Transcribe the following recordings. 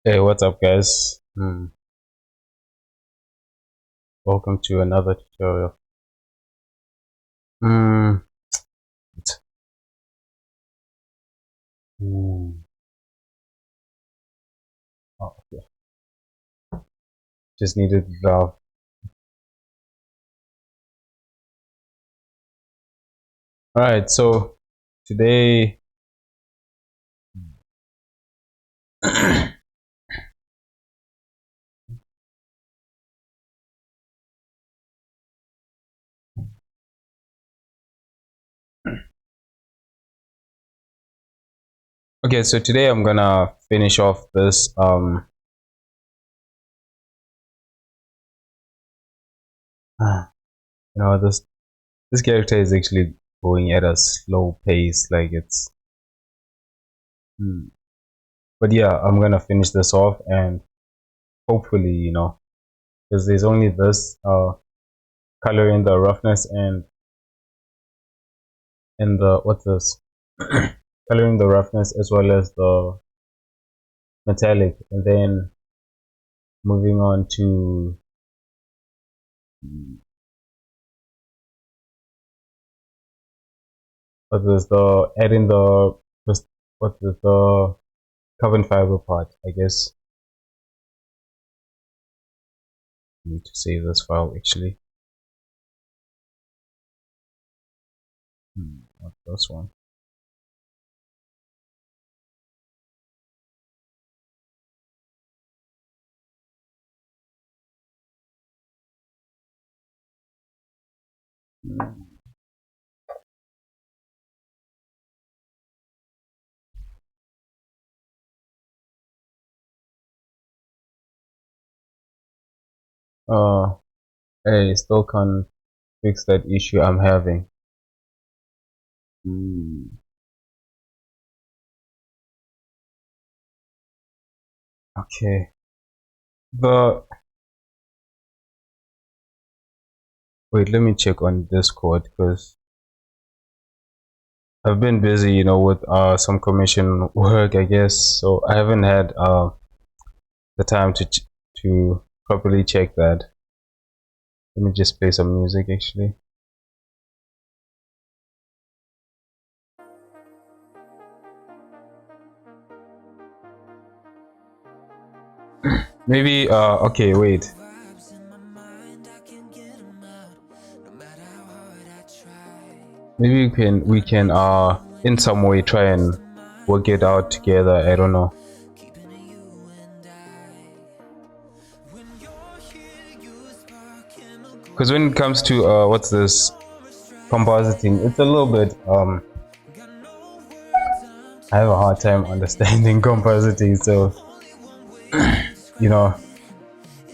Hey, what's up, guys? Welcome to another tutorial. Hmm. it's- hmm. Oh, okay. Just needed valve. All right. So today, okay. So today I'm gonna finish off this. This character is actually going at a slow pace. Like it's. Hmm. But yeah, I'm gonna finish this off and hopefully, because there's only this color in the roughness and in the what's this coloring the roughness as well as the metallic, and then moving on to what is the adding the what is the carbon fiber part, I guess. I need to save this file actually. Not this one. uh I still can't fix that issue I'm having. Okay, the wait, let me check on Discord because I've been busy, with some commission work, I guess. So I haven't had the time to properly check that. Let me just play some music actually. Maybe okay, wait. Maybe we can in some way try and work it out together. I don't know. Because when it comes to what's this compositing, it's a little bit I have a hard time understanding compositing, so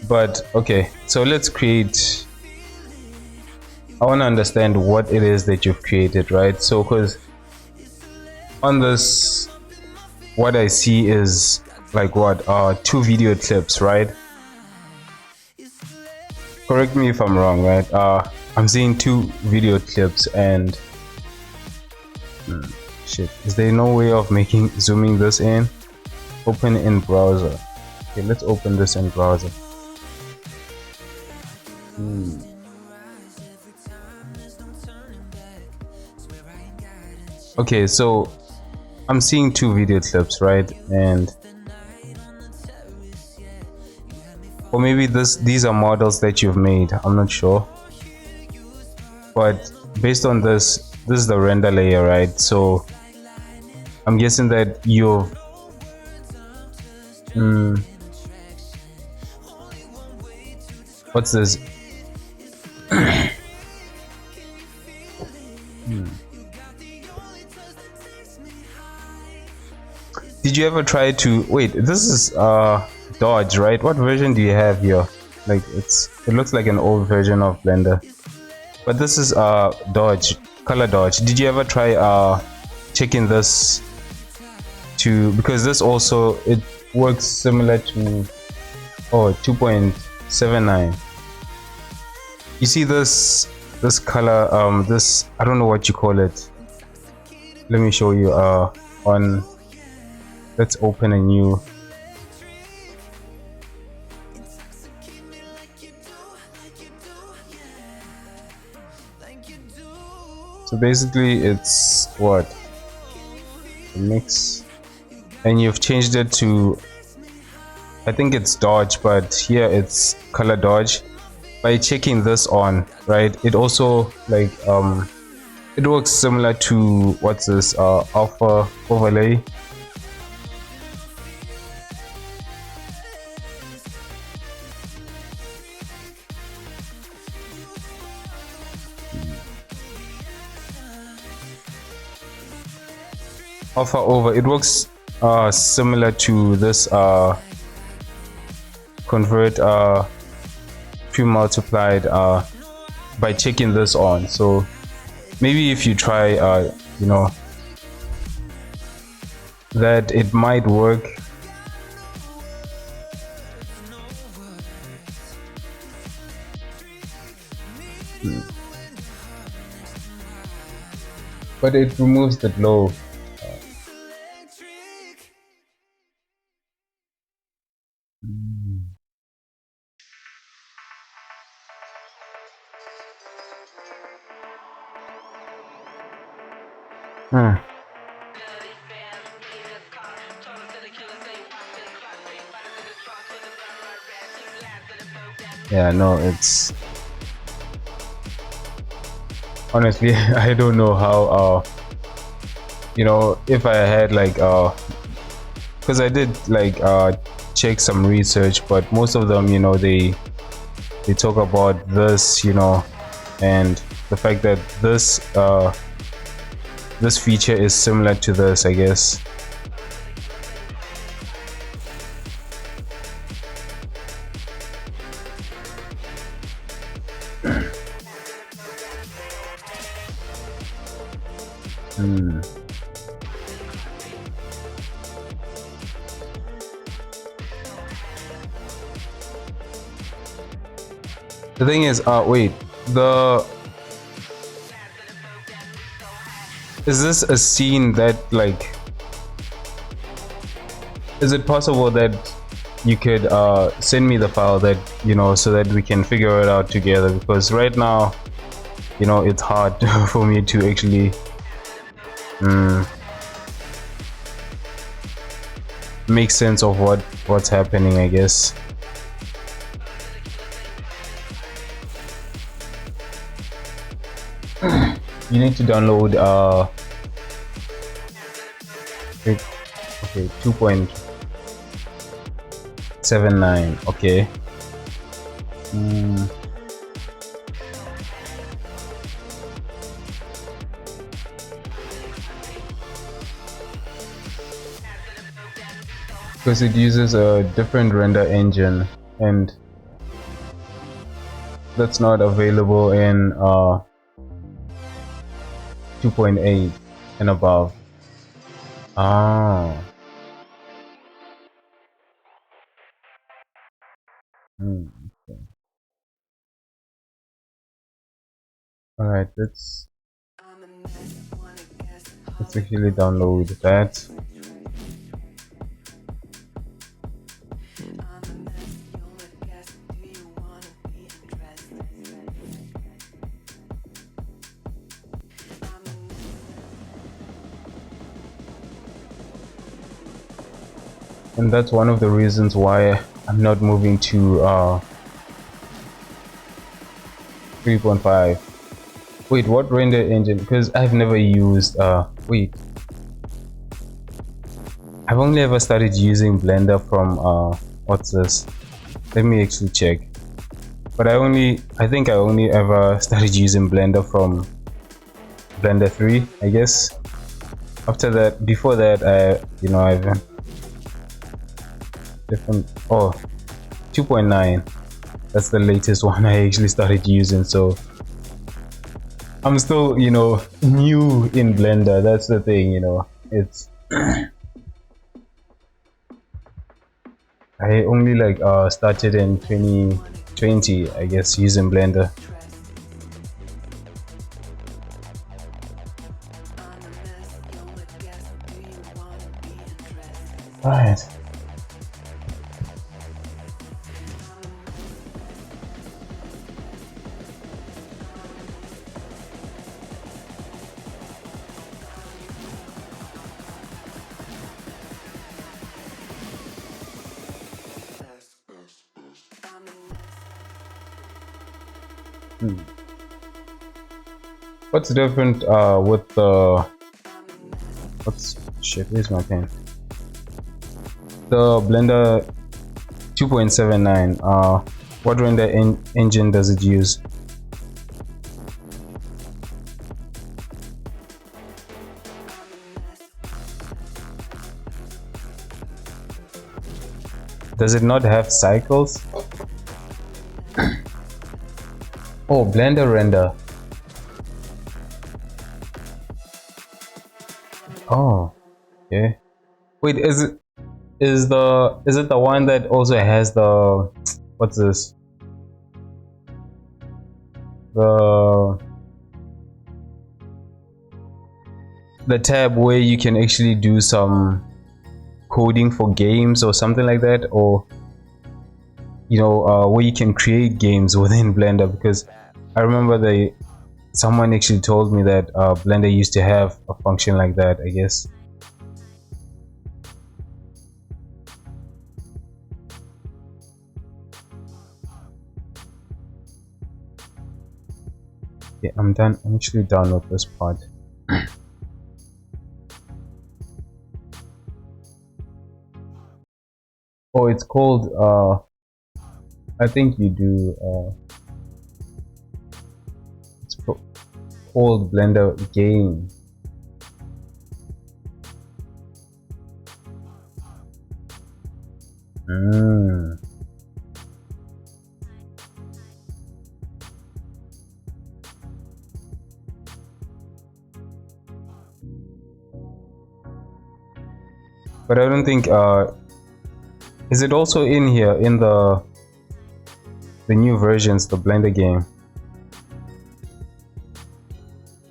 but okay, so let's create. I want to understand what it is that you've created, right? So because on this, what I see is like what two video clips, right? Correct me if I'm wrong, right? I'm seeing two video clips and shit, is there no way of zooming this in? Open in browser. Okay, let's open this in browser. Okay, so I'm seeing two video clips, right? And or maybe these are models that you've made, I'm not sure, but based on this is the render layer, right? So I'm guessing that you've what's this did you ever try to wait, this is Dodge, right? What version do you have here? Like it looks like an old version of Blender, but this is Dodge, color Dodge. Did you ever try checking this to, because this also it works similar to 2.79. you see this color, this, I don't know what you call it. Let me show you on, let's open a new So basically it's what? A mix. And you've changed it to, I think it's dodge, but here it's color dodge. By checking this on, right, it also like it works similar to what's this alpha overlay. Alpha over, it works similar to this convert pre-multiplied by checking this on. So maybe if you try you know, that it might work. But it removes the glow. Hmm. Yeah, no, it's honestly I don't know how you know, if I had like because I did like check some research, but most of them, you know, they talk about this, you know, and the fact that this feature is similar to this, I guess. The thing is, wait, is this a scene that like, is it possible that you could send me the file that, you know, so that we can figure it out together? Because right now, you know, it's hard for me to actually make sense of what's happening, I guess. You need to download okay, 2.79. okay. Because it uses a different render engine, and that's not available in 2.8 and above. Ah. Okay. All right, let's actually download that. And that's one of the reasons why I'm not moving to 3.5. Wait, what render engine? Because I've never used wait, I've only ever started using Blender from what's this? Let me actually check. But I think I only ever started using Blender from Blender 3, I guess. After that, before that, you know, I've different 2.9. That's the latest one I actually started using, so I'm still, you know, new in Blender. That's the thing, you know. It's I only like started in 2020, I guess, using Blender. Right. What's different with the where's my pen? The Blender 2.79, what render engine does it use? Does it not have cycles? Oh, Blender render. Oh, okay. Wait, is it the one that also has the, what's this? The tab where you can actually do some coding for games or something like that, or where you can create games within Blender? Because I remember someone actually told me that Blender used to have a function like that, I guess. Yeah, I'm done. I'm actually done with this part. Oh, it's called I think you do it's called Blender game. But I don't think is it also in here in the new versions, the Blender game?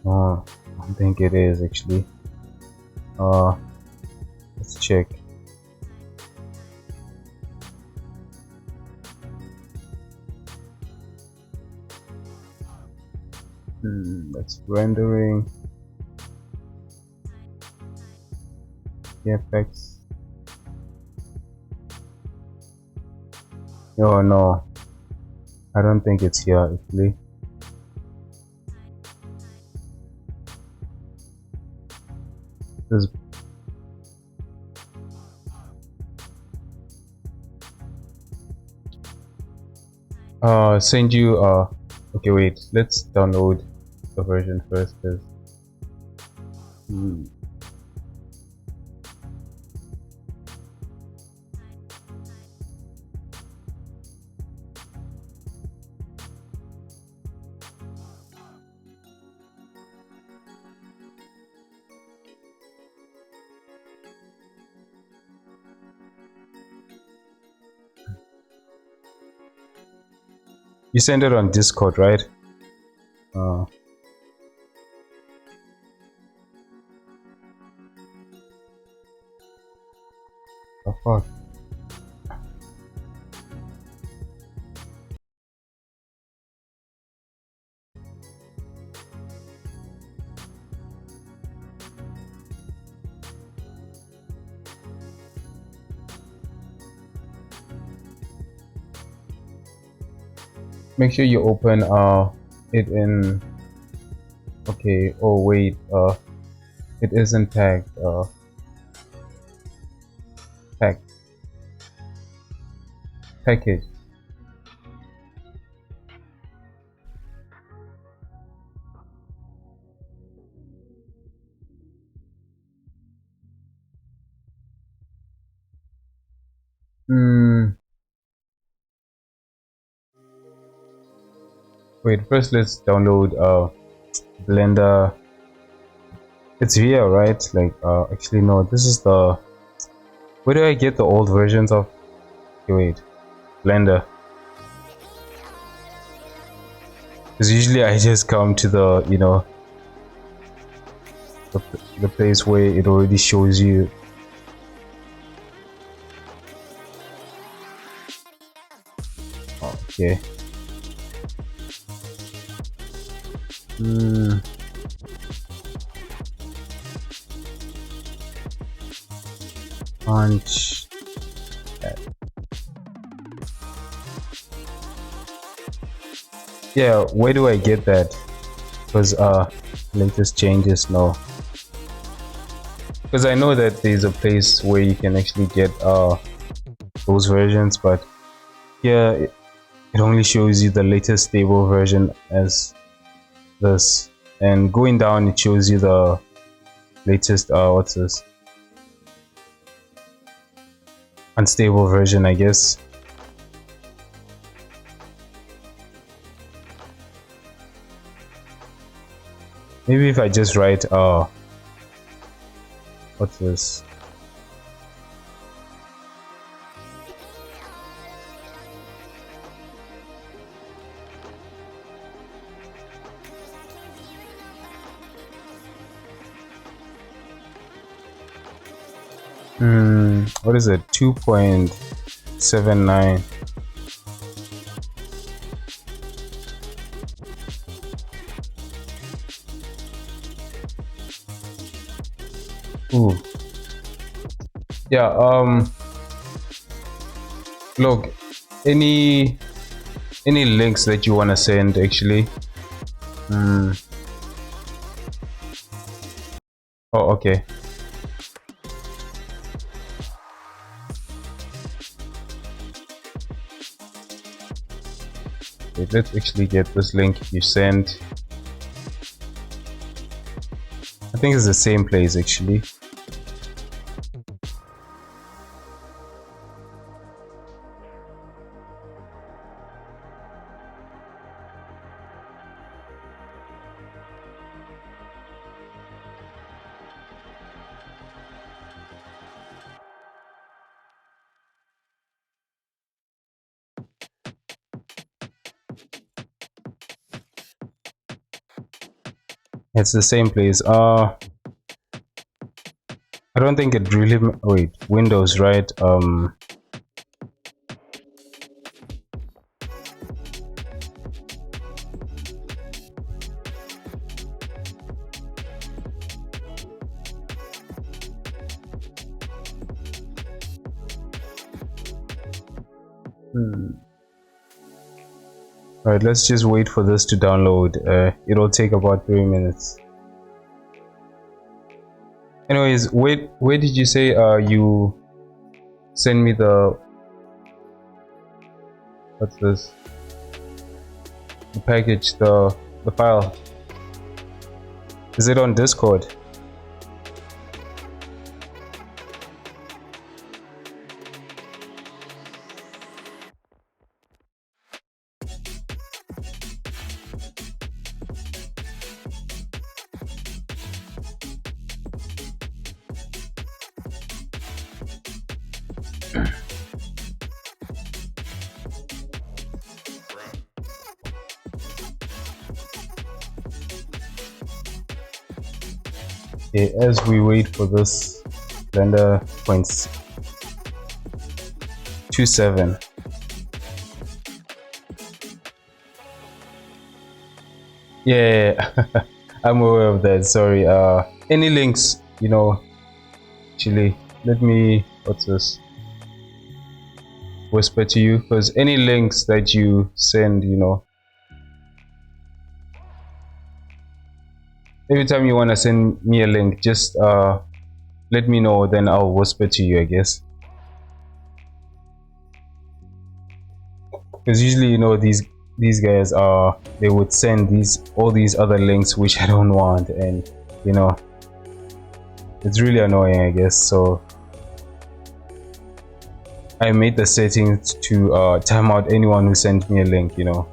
Oh, I don't think it is actually. Let's check. That's rendering. Effects. Oh no, I don't think it's here actually. This send you okay, wait, let's download the version first, because you send it on Discord, right? Oh fuck. Make sure you open it in, okay, oh wait, it isn't tagged, package. Wait, first let's download Blender. It's here, right? Like actually no, this is the, where do I get the old versions of, okay, wait, Blender? Because usually I just come to the, the place where it already shows you. Okay. Punch that. Yeah, where do I get that? Because latest changes, no. Because I know that there's a place where you can actually get those versions, but yeah, it only shows you the latest stable version as this, and going down it shows you the latest what's this, unstable version, I guess. Maybe if I just write what's this, what is it, 2.79. Ooh. Yeah, look, any links that you want to send actually. Oh, okay. Wait, let's actually get this link you sent. I think it's the same place actually. It's the same place. I don't think it really. Wait, Windows, right? Alright, let's just wait for this to download. It'll take about 3 minutes. Anyways, where did you say you send me the, what's this, the package, the file? Is it on Discord? Okay, as we wait for this Blender 0.27. Yeah, I'm aware of that. Sorry. Any links, you know, actually, let me, what's this, whisper to you, because any links that you send, you know, every time you want to send me a link, just let me know, then I'll whisper to you, I guess. Because usually, you know, these guys are, they would send all these other links which I don't want, and you know, it's really annoying, I guess. So I made the settings to time out anyone who sent me a link, you know.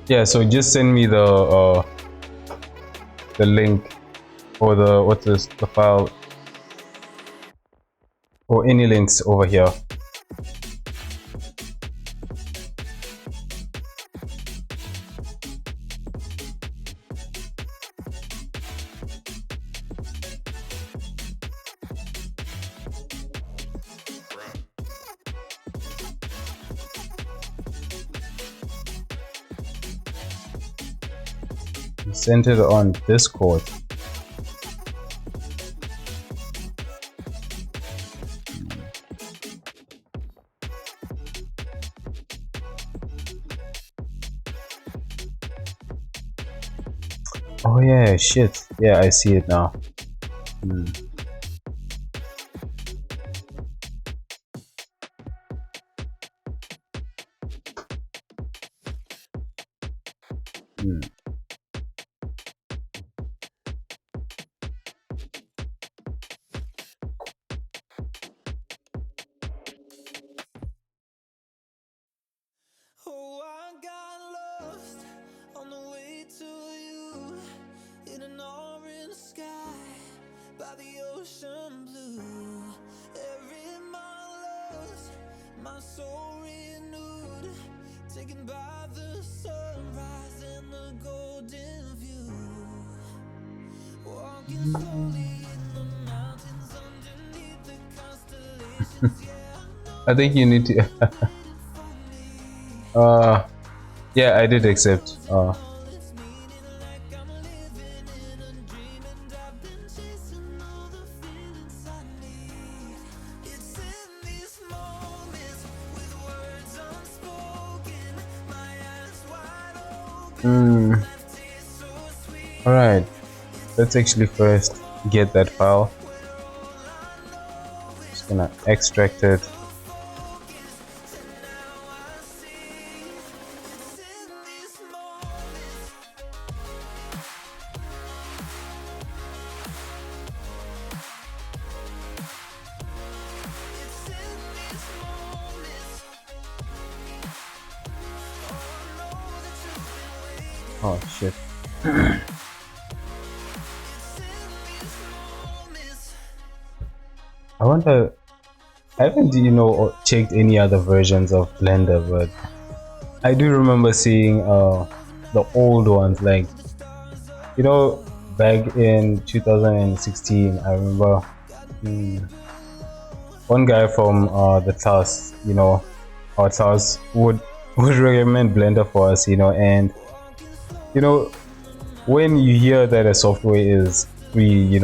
Yeah, so just send me the link, or the, what's this, the file, or any links over here. Sent it on Discord. Oh yeah, shit. Yeah, I see it now. Hmm. Hmm. Oh, I got lost on the way to you in an orange sky by the ocean blue. Every mile lost, my soul renewed, taken by the sunrise and the golden view. Walking slowly in the mountains underneath the constellations. Yeah, I I know think you need to. for me. Yeah, I did accept. All its meaning, like I'm living in a dream, and I've been chasing all the feelings I need. It's in these moments with words unspoken, my eyes wide open, Hmm. life tastes so All sweet. right. Let's actually first get that file. Where all I know Just is gonna I extract lost it. the focus, and now I see. It's in these moments. It's in these moments. Oh, I know that you've been waiting. Oh shit. It's in these moments. I wonder. I haven't, checked any other versions of Blender, but I do remember seeing the old ones, like back in 2016. I remember hmm, one guy from the class, our class would recommend Blender for us, and you know when you hear that a software is free,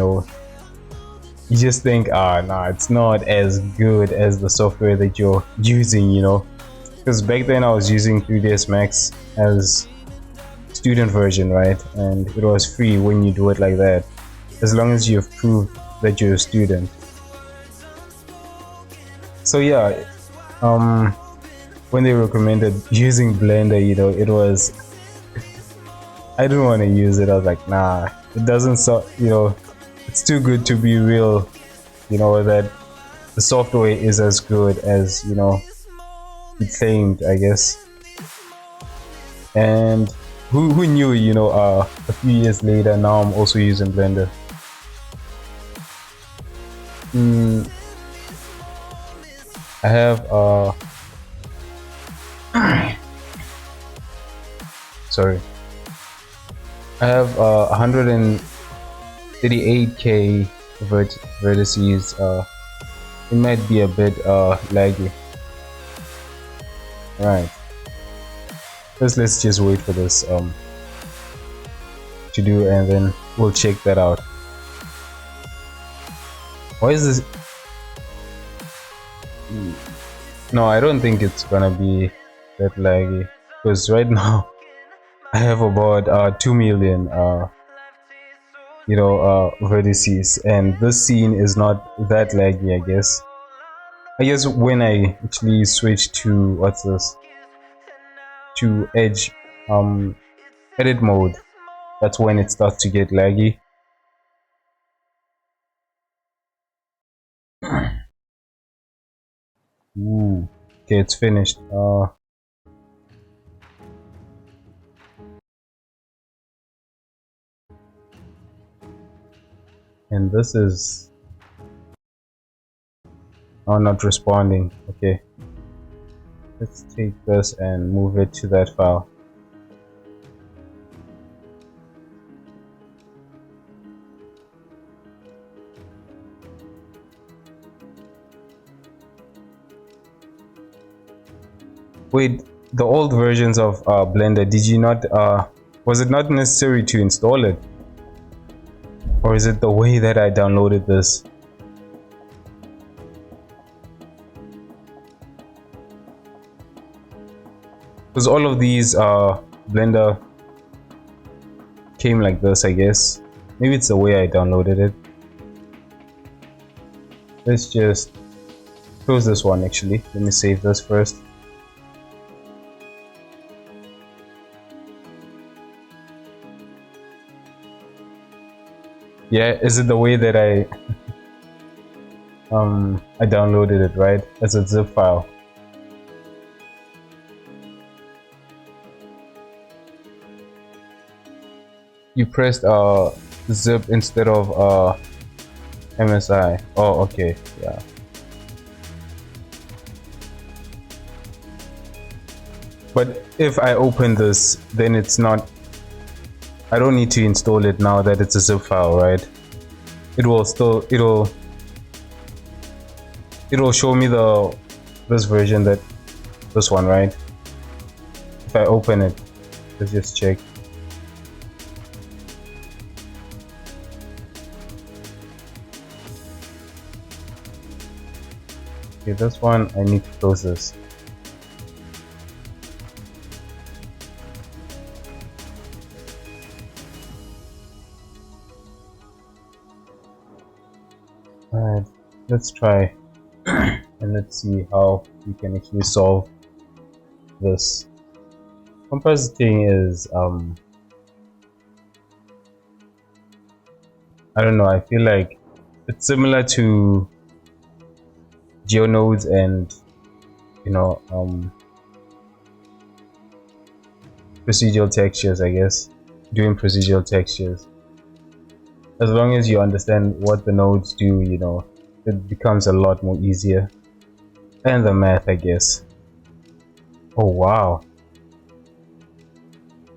you just think, nah, it's not as good as the software that you're using, because back then I was using 3ds Max as student version, right? And it was free when you do it like that, as long as you've proved that you're a student. So yeah, um when they recommended using Blender, it was, I didn't want to use it. I was like, nah, it doesn't, so it's too good to be real, that the software is as good as he claimed, I guess. And who knew, a few years later, now I'm also using Blender. mm, I have sorry, I have 138k vertices. It might be a bit laggy. Right, let's just wait for this to do, and then we'll check that out. Why is this? No, I don't think it's gonna be that laggy, because right now I have about 2 million vertices, and this scene is not that laggy, I guess when I actually switch to, what's this, to edge edit mode, that's when it starts to get laggy. Ooh. Okay, it's finished. And this is not responding. Okay, let's take this and move it to that file. Wait, the old versions of Blender, did you not was it not necessary to install it, or is it the way that I downloaded this? Because all of these Blender came like this, I guess. Maybe it's the way I downloaded it. Let's just close this one actually. Let me save this first. Yeah, is it the way that I downloaded it, right? As a zip file. You pressed zip instead of MSI. Oh, okay, yeah. But if I open this, then it's not, I don't need to install it now that it's a zip file, right? It will still, it'll show me this version, that this one, right? If I open it, let's just check. Okay, this one, I need to close this. Alright, let's try and let's see how we can actually solve this. Compositing is I don't know, I feel like it's similar to geonodes and, you know, procedural textures, I guess. Doing procedural textures, as long as you understand what the nodes do, you know, it becomes a lot more easier. And the math, I guess. Oh wow.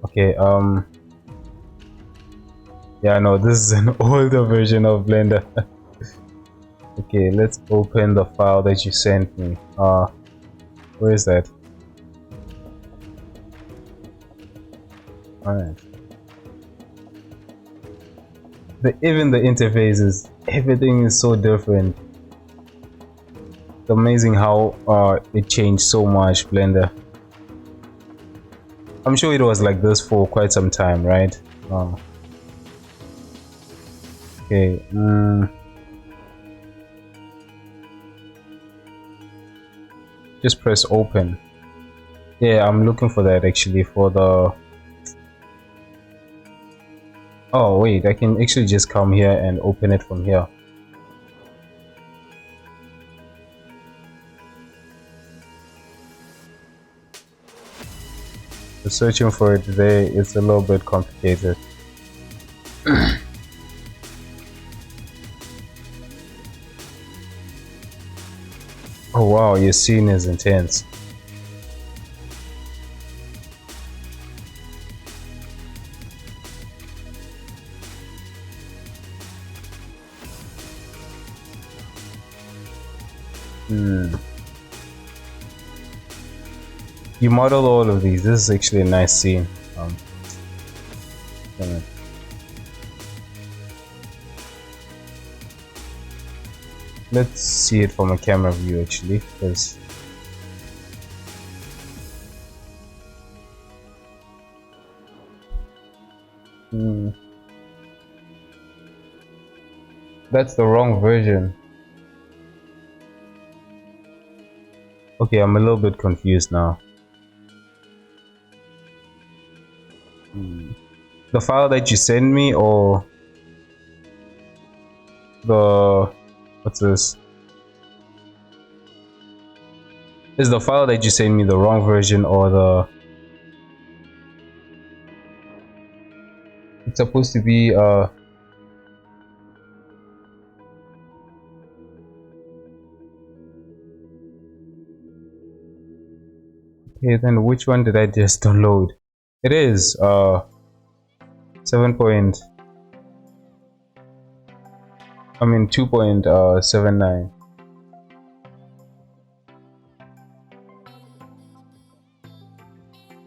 Okay, yeah, no, this is an older version of Blender. Okay, let's open the file that you sent me. Where is that? Alright. Even the interfaces, everything is so different. It's amazing how it changed so much, Blender. I'm sure it was like this for quite some time, right? Okay. Just press open. Yeah, I'm looking for that actually, for the... Oh wait, I can actually just come here and open it from here. The searching for it today is a little bit complicated. Oh wow, your scene is intense. You modeled all of these. This is actually a nice scene. Let's see it from a camera view actually, because that's the wrong version. Okay, I'm a little bit confused now. The file that you sent me, or the... what's this? Is the file that you sent me the wrong version, or the... It's supposed to be okay, then which one did I just download? It is 2.79.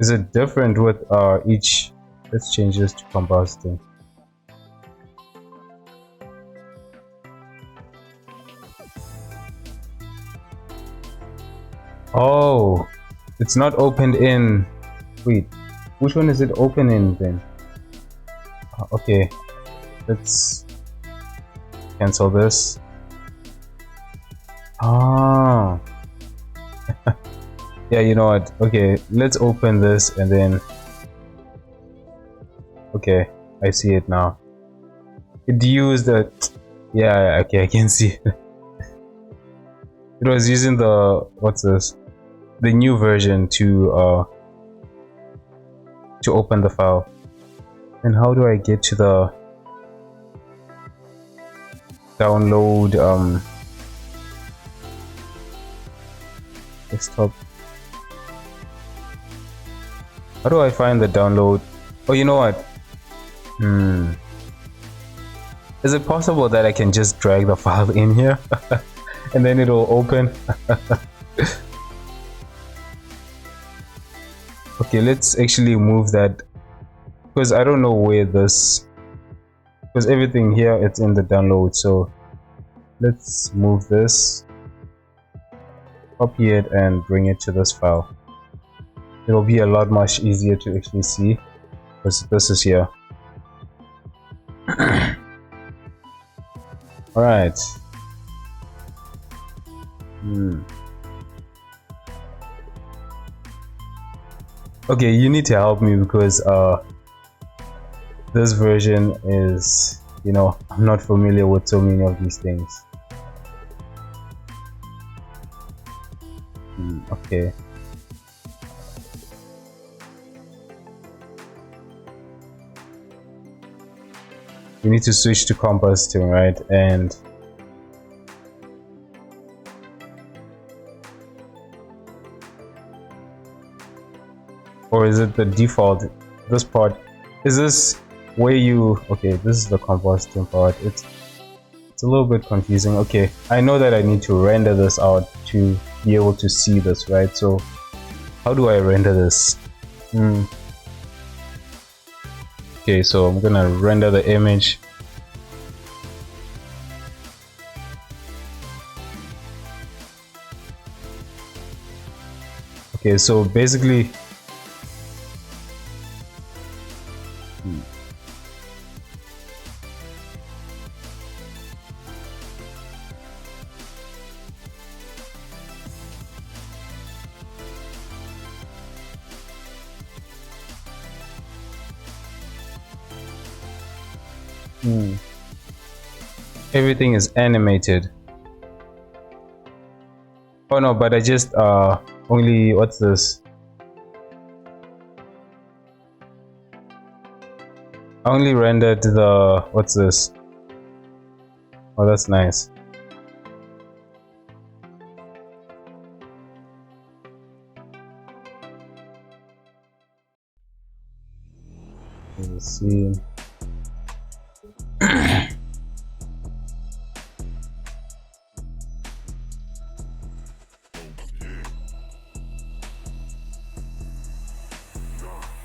Is it different with each? Let's change this to compositing. Oh, it's not opened in. Wait, which one is it open in then? Okay, let's cancel this. Ah, yeah, you know what? Okay, let's open this and then. Okay, I see it now. It used the. Yeah, okay, I can see it. It was using the, what's this? The new version to open the file. And how do I get to the download desktop? How do I find the download? Oh, you know what? Is it possible that I can just drag the file in here and then it'll open? Okay, let's actually move that, because I don't know where this, because everything here it's in the download. So let's move this, copy it and bring it to this file. It'll be a lot much easier to actually see because this is here. All right. Okay, you need to help me because this version is, you know, I'm not familiar with so many of these things. Okay. You need to switch to compositing, right? And or is it the default? This part, is this where you, okay, this is the compositing part. It's a little bit confusing. Okay, I know that I need to render this out to be able to see this, right? So how do I render this? Okay, so I'm gonna render the image. Okay, so basically everything is animated. Oh no, but I just only, what's this? I only rendered the, what's this? Oh, that's nice. Let's see.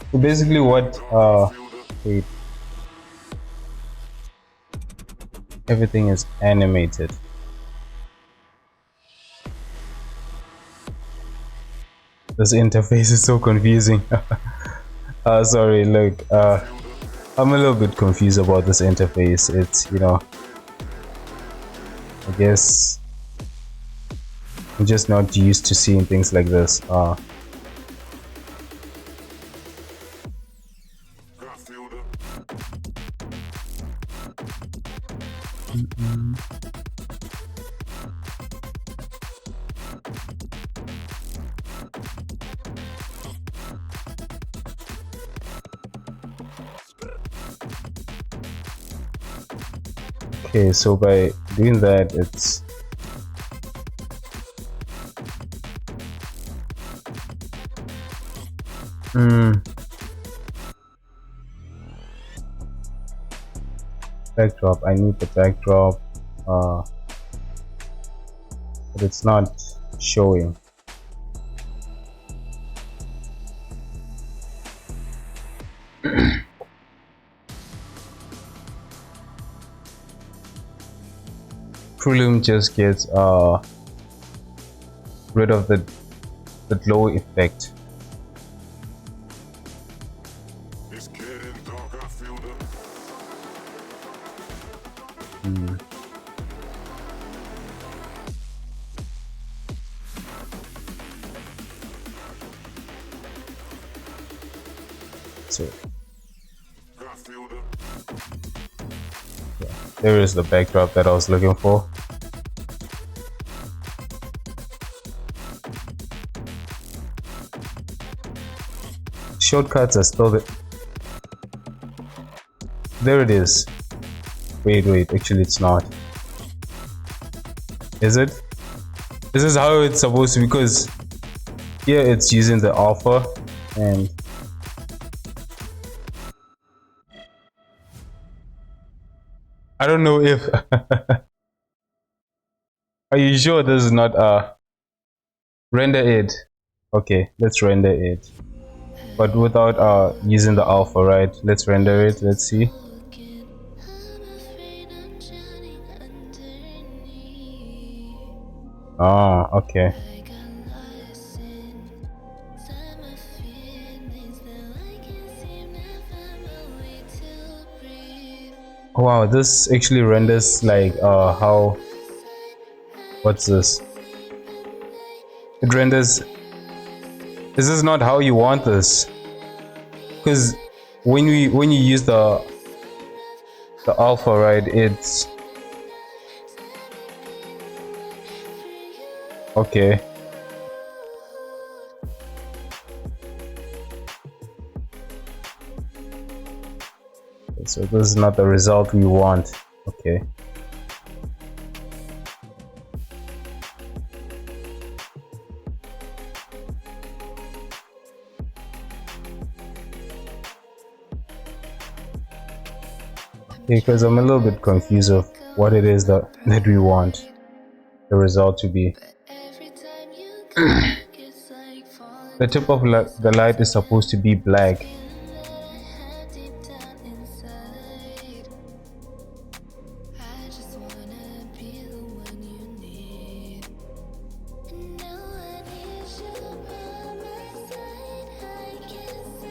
So basically what wait, everything is animated. This interface is so confusing. Sorry, look, I'm a little bit confused about this interface. It's, you know, I guess I'm just not used to seeing things like this. Okay, so by doing that, it's backdrop. I need the backdrop, but it's not showing. Prelume just gets rid of the glow effect. So yeah, there is the backdrop that I was looking for. Shortcuts are still there it is. Wait, actually it's not. Is it? This is how it's supposed to be, because here it's using the alpha, and I don't know if are you sure this is not render it? Okay, let's render it, but without using the alpha, right? Let's render it, let's see. Oh, okay. Wow, this actually renders like how, what's this? It renders, this is not how you want this, because when you use the alpha, right, it's okay. So this is not the result we want. Okay. Because I'm a little bit confused of what it is that we want the result to be. The tip of the light is supposed to be black.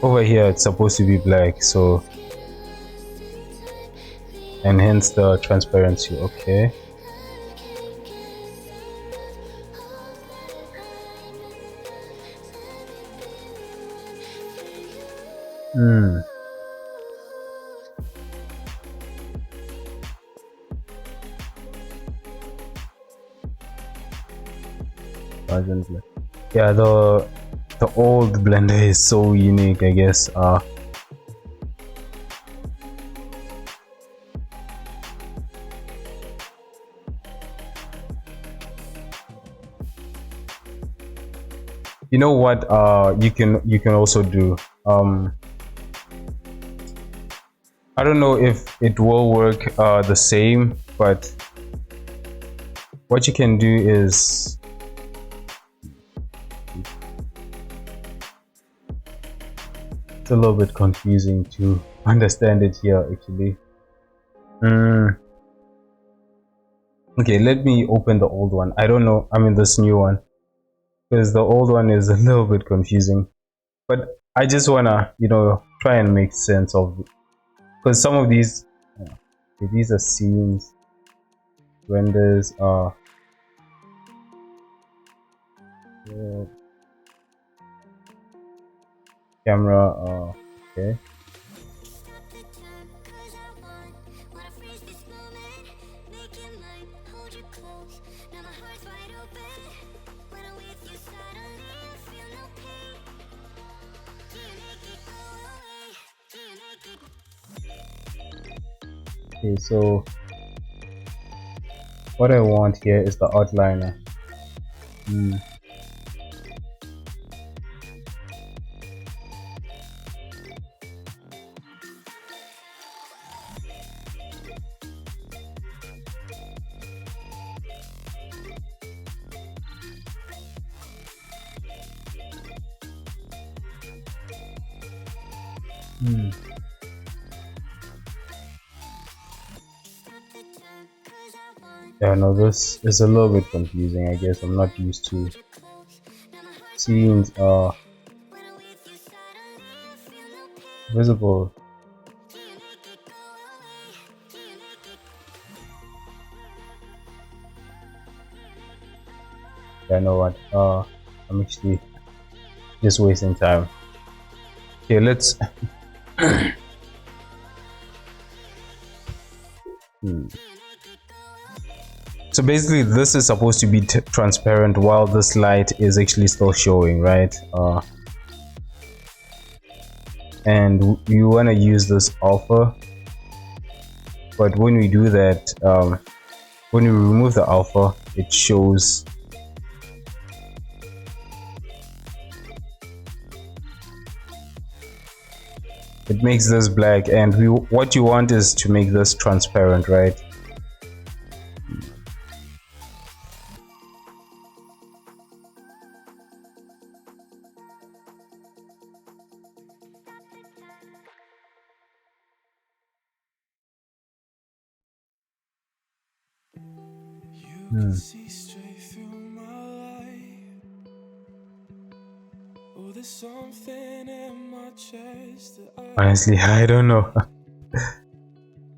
Over here it's supposed to be black, so, and hence the transparency. Okay. Yeah, the old Blender is so unique, I guess. You know what you can also do, I don't know if it will work the same, but what you can do is, it's a little bit confusing to understand it here actually. Okay, let me open the old one. I don't know, I mean this new one, because the old one is a little bit confusing, but I just wanna, you know, try and make sense of it, because some of these okay, these are scenes, renders, camera, okay. Okay, so what I want here is the outliner. Yeah, no, this is a little bit confusing. I guess I'm not used to scenes visible. Yeah, I know what, I'm actually just wasting time. Okay, let's So basically this is supposed to be transparent while this light is actually still showing, right? And you want to use this alpha, but when we do that, when we remove the alpha, it shows it makes this black, and what you want is to make this transparent, right? See straight through my life. Oh, there's something in my chest that Honestly, I don't know.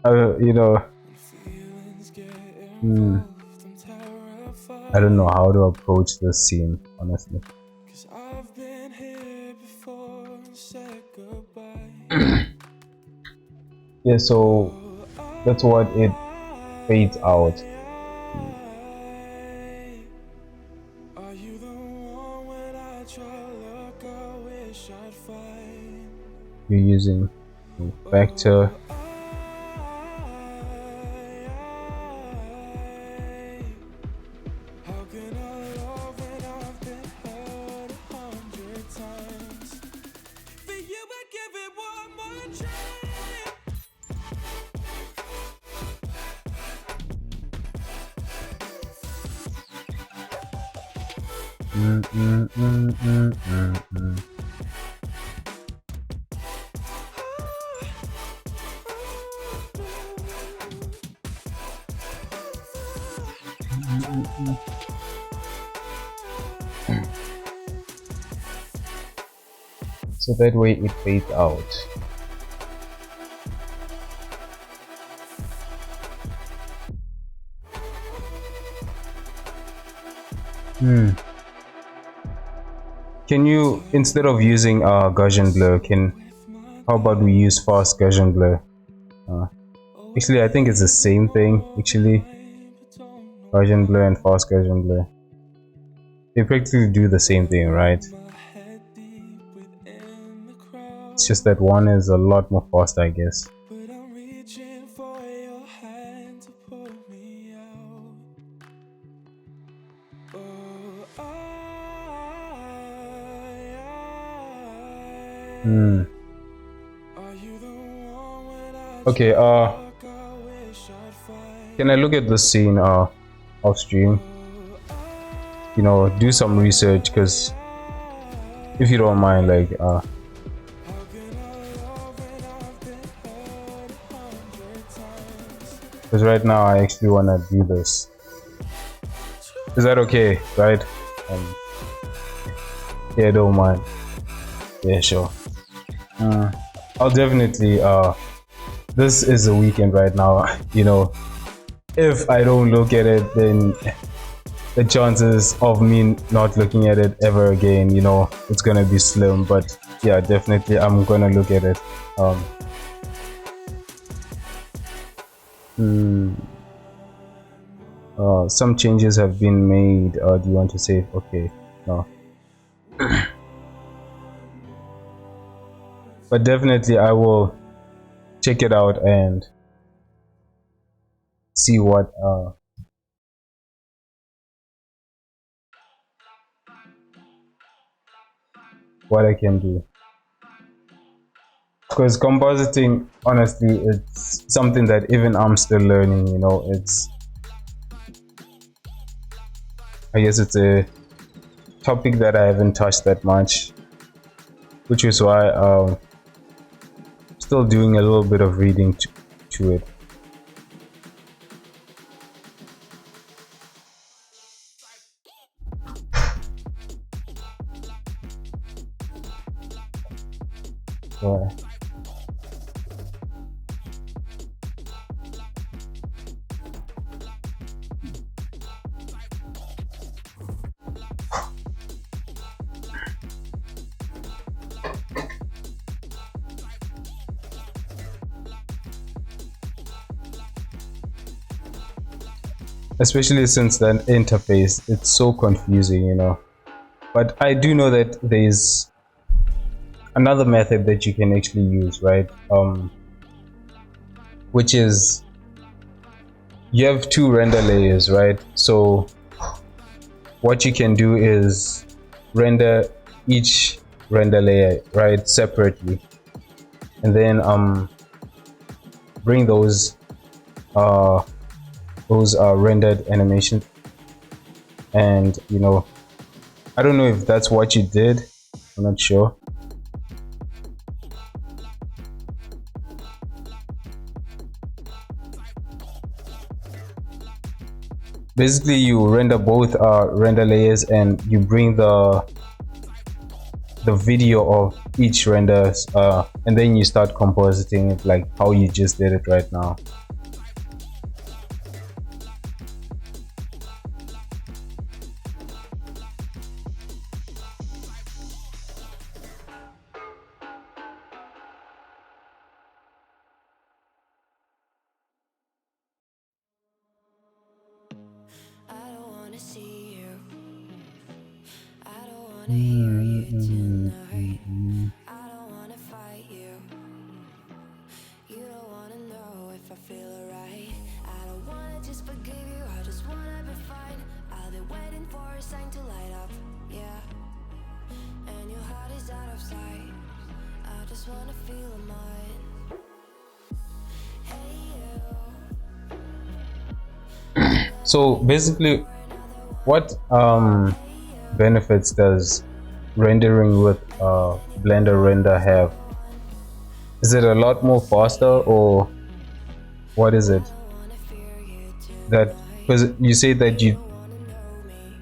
You know, feelings get involved. I'm terrified. I don't know how to approach this scene, honestly. 'Cause I've been here before and said goodbye. Yeah, so that's what it fades out. Are you the one when I try look, I wish I'd find. You're using vector. How can I love when I've been hurt 100 times? For you, I give it one more try. So that way it fades out. Can you, instead of using Gaussian blur, how about we use fast Gaussian blur? Actually, I think it's the same thing. Actually, Gaussian blur and fast Gaussian blur, they practically do the same thing, right? It's just that one is a lot more fast, I guess. But I'm reaching for your hand to pull me out. Oh, are you the one when I Okay, look, I wish I'd find. can I look at this scene off stream? You know, do some research, because if you don't mind, like How can I love when I've been hurt 100 times? because right now I actually want to do this. Is that okay, right? Yeah, don't mind. Yeah, sure. I'll definitely this is a weekend right now. You know, if I don't look at it, then the chances of me not looking at it ever again, you know, it's gonna be slim. But yeah, definitely I'm gonna look at it. Some changes have been made. Do you want to save? Okay, no. But definitely I will check it out and see what I can do. Because compositing, honestly, it's something that even I'm still learning, you know. I guess it's a topic that I haven't touched that much, which is why still doing a little bit of reading to it. So, especially since that interface, it's so confusing, you know. But I do know that there's another method that you can actually use, right? Which is you have two render layers, right? So what you can do is render each render layer, right, separately, and then bring those rendered animations, and you know, I don't know if that's what you did, I'm not sure. Basically you render both render layers and you bring the video of each render, and then you start compositing it like how you just did it right now. I don't wanna see you. I don't wanna hear you tonight. I don't wanna fight you. You don't wanna know if I feel alright. I don't wanna just forgive you. I just wanna be fine. I've been waiting for a sign to light up. Yeah. And your heart is out of sight. I just wanna feel mine. Hey you. So basically, what benefits does rendering with Blender Render have? Is it a lot more faster, or what is it? That, because you say that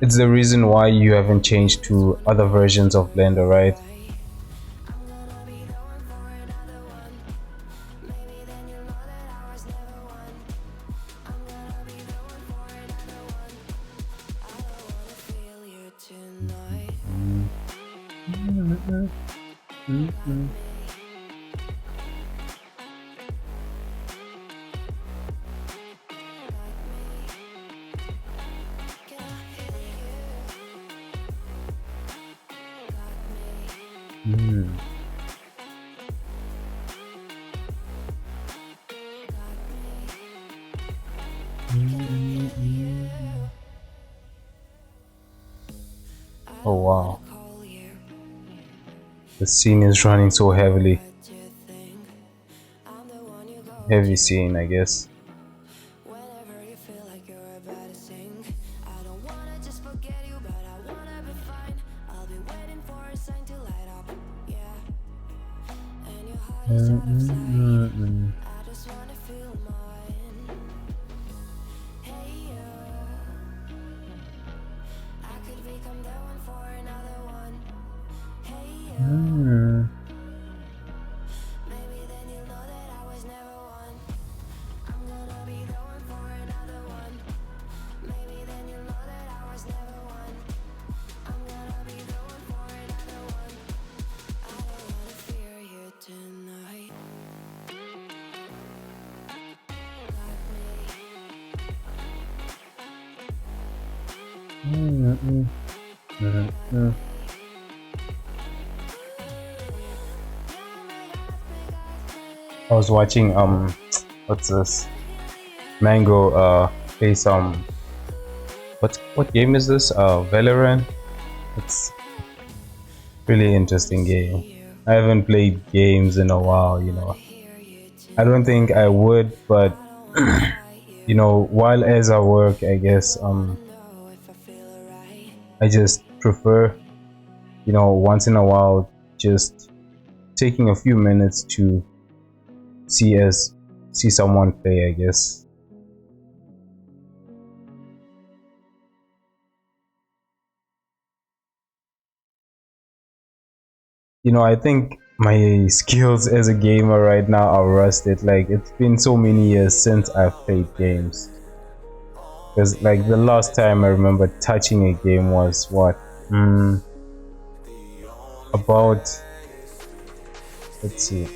it's the reason why you haven't changed to other versions of Blender, right? Oh wow, the scene is running so heavily. Heavy scene, I guess. Whenever you feel like you're about to sink, I don't wanna just forget you, but I wanna be fine. I'll be waiting for a sign to light up, yeah. And your heart is out of sight. I just wanna feel mine. Hey you, I could become the one for another one. Hey you, maybe then you'll know that I was never one. I'm gonna be the one for another one. Maybe then you'll know that I was never one. I'm gonna be the one for another one. I don't wanna fear you tonight. I was watching what's this? Mango play some, what game is this? Valorant. It's really interesting game. I haven't played games in a while, you know. I don't think I would, but you know, while as I work, I guess I just prefer, you know, once in a while just taking a few minutes to see someone play, I guess. You know, I think my skills as a gamer right now are rusted. Like, it's been so many years since I've played games. Because like the last time I remember touching a game was what? About, let's see,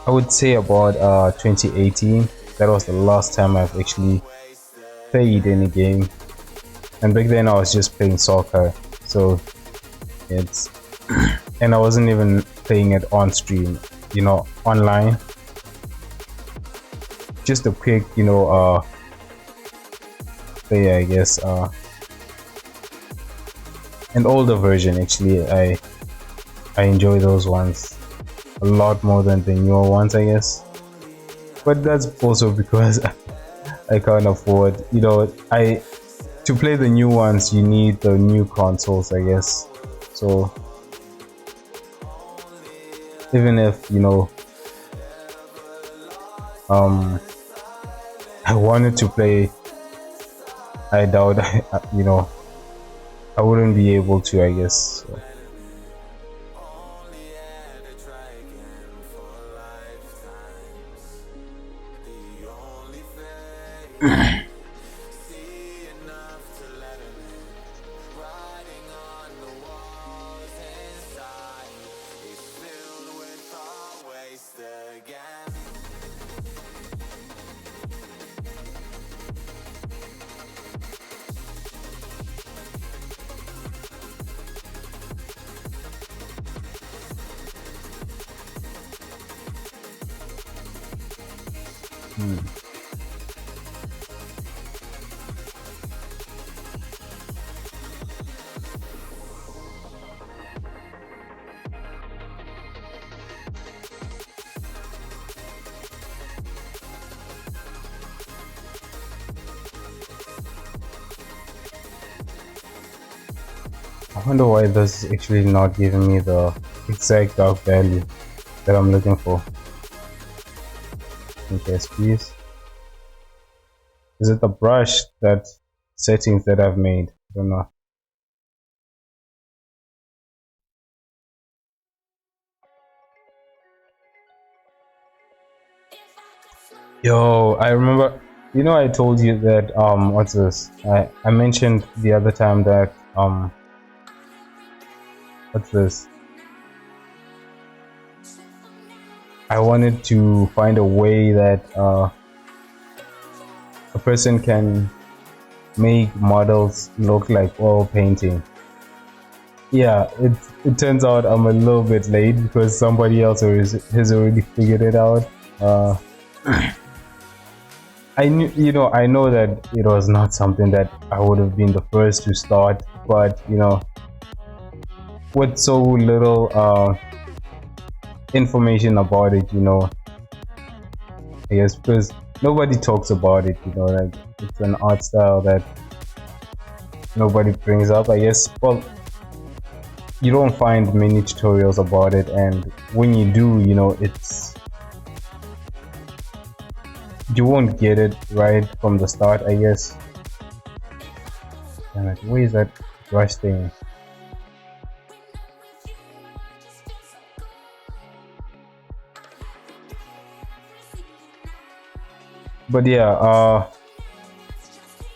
I would say about 2018. that was the last time I've actually played any game, and back then I was just playing soccer, so it's and I wasn't even playing it on stream, you know, online. Just a quick, you know, play, I guess. An older version actually. I enjoy those ones a lot more than the newer ones, I guess. But that's also because I can't afford, you know, to play the new ones you need the new consoles, I guess. So even if, you know, I wanted to play, I doubt you know, I wouldn't be able to, I guess. So. I wonder why this is actually not giving me the exact dark value that I'm looking for. Okay, please. Is it the brush that settings that I've made? I don't know. Yo, I remember, you know, I told you that what's this? I mentioned the other time that what's this? I wanted to find a way that a person can make models look like oil painting. Yeah, it turns out I'm a little bit late because somebody else has already figured it out. I knew, you know, I know that it was not something that I would have been the first to start, but you know, with so little information about it, you know, I guess because nobody talks about it, you know, like it's an art style that nobody brings up, I guess. Well, you don't find many tutorials about it, and when you do, you know, you won't get it right from the start, I guess. Damn it, where is that brush thing? But yeah,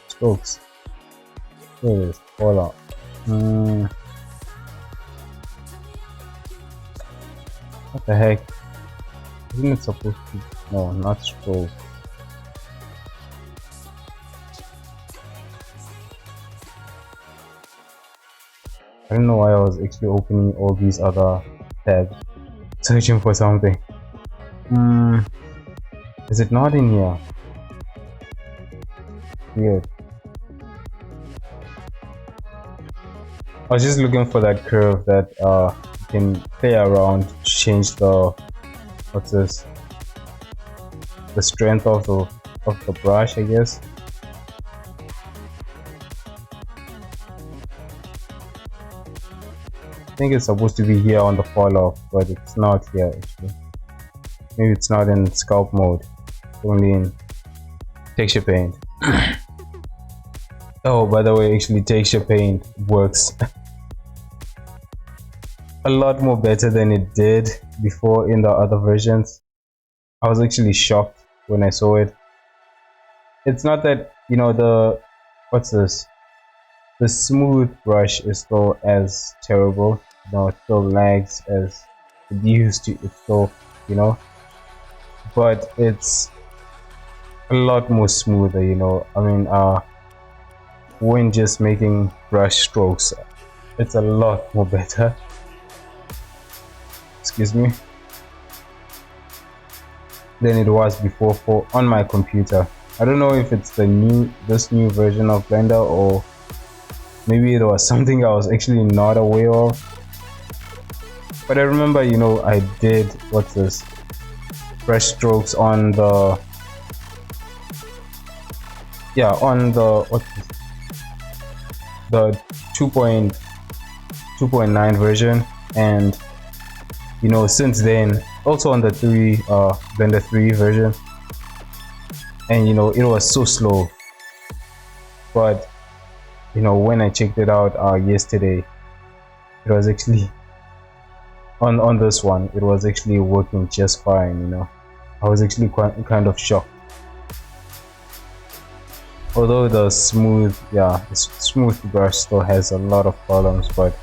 strokes. Here it is. Hold on. What the heck? Isn't it supposed to? No, not stroke. I don't know why I was actually opening all these other tabs, searching for something. Is it not in here? Weird. I was just looking for that curve that you can play around to change the what's this? The strength of the brush, I guess. I think it's supposed to be here on the fall off, but it's not here actually. Maybe it's not in sculpt mode, it's only in texture paint. Oh, by the way, actually texture paint works a lot more better than it did before in the other versions. I was actually shocked when I saw it. It's not that, you know, what's this? The smooth brush is still as terrible, you know, it still lags as it used to, it's still, you know, but it's a lot more smoother, you know. I mean, when just making brush strokes, it's a lot more better. Excuse me. Than it was before for on my computer. I don't know if it's this new version of Blender, or maybe it was something I was actually not aware of. But I remember, you know, I did what's this brush strokes on the what's this, the 2.9 version, and you know, since then also on the Blender 3 version, and you know, it was so slow. But you know, when I checked it out yesterday, it was actually on this one, it was actually working just fine. You know, I was actually kind of shocked. Although the smooth brush still has a lot of problems, but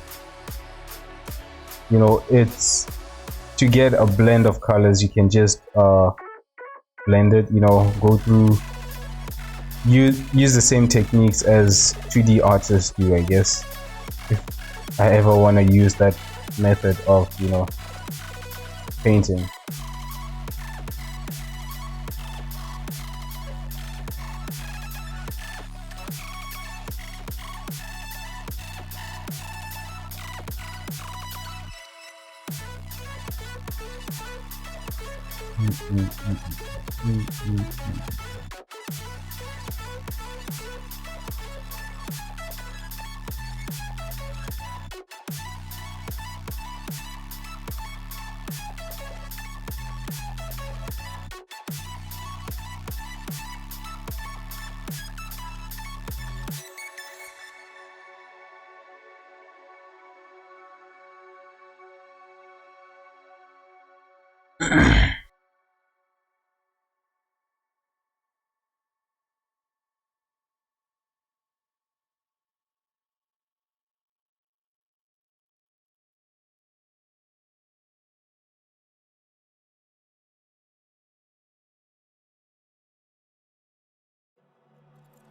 you know, it's to get a blend of colors, you can just blend it, you know, go through, use the same techniques as 2D artists do, I guess, if I ever want to use that method of, you know, painting.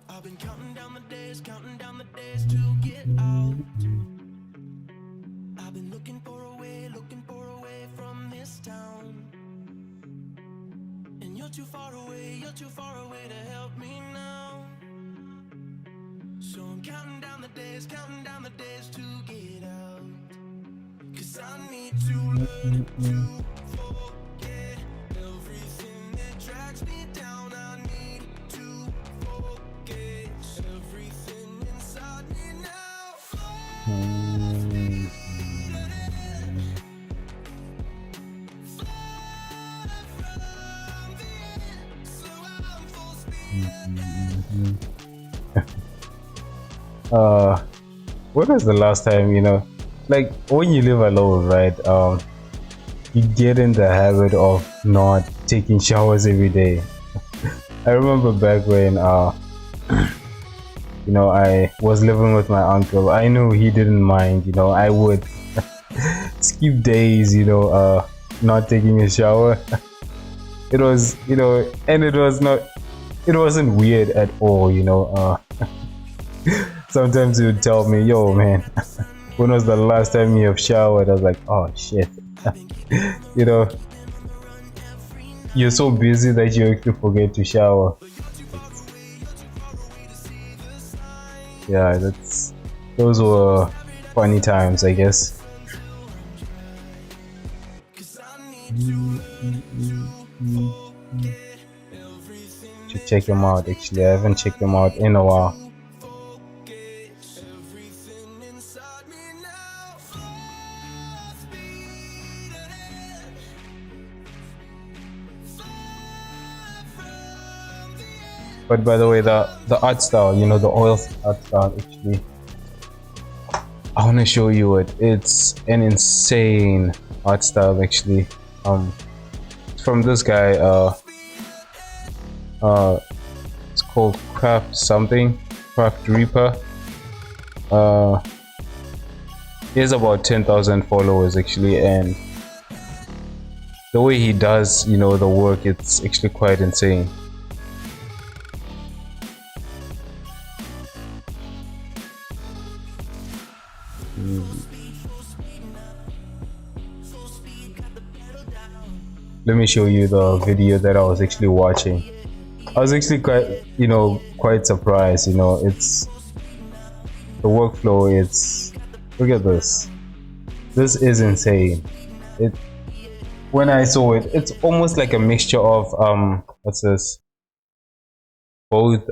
I've been counting down the days to get out. I've been looking for a way from this town. And you're too far away to help me now. So I'm counting down the days to get out. 'Cause I need to learn to forget everything that drags me down. I need to forget everything inside me now. When was the last time, you know, like when you live alone, right, you get in the habit of not taking showers every day. I remember back when you know, I was living with my uncle. I knew he didn't mind, you know, I would skip days, you know, not taking a shower. It was, you know, and it wasn't weird at all, you know. Sometimes he would tell me, yo man, when was the last time you have showered? I was like, oh shit. You know, you're so busy that you actually forget to shower. Yeah, those were funny times, I guess. Should check him out, actually. I haven't checked him out in a while. But by the way, the art style, you know, the oil art style, actually, I want to show you it. It's an insane art style, actually. It's from this guy. It's called Craft Reaper. He has about 10,000 followers, actually, and the way he does, you know, the work, it's actually quite insane. Let me show you the video that I was actually watching. I was actually quite surprised. It's the workflow. Look at this. This is insane. It When I saw it, it's almost like a mixture of what's this? Both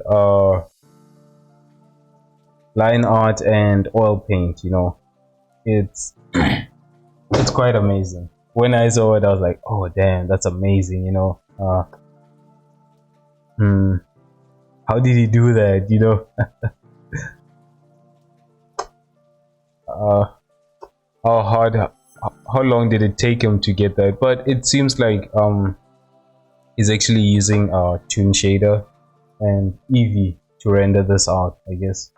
line art and oil paint. It's it's quite amazing. When I saw it, I was like, oh damn, that's amazing. How did he do that? uh, how long did it take him to get that? But it seems like he's actually using Toon Shader and Eevee to render this out, I guess.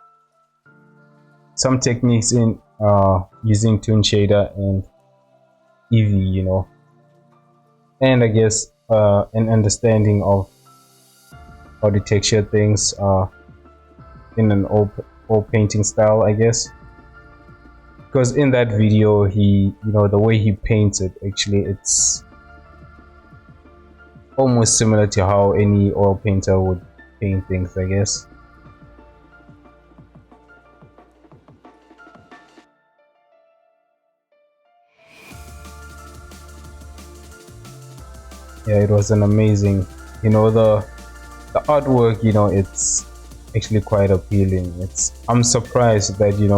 Some techniques in using Toon Shader and Eevee, and I guess an understanding of how to texture things in an oil painting style, I guess. Because in that video, the way he paints it, actually, it's almost similar to how any oil painter would paint things, I guess. Yeah, it was an amazing, the artwork, it's actually quite appealing. I'm surprised that, he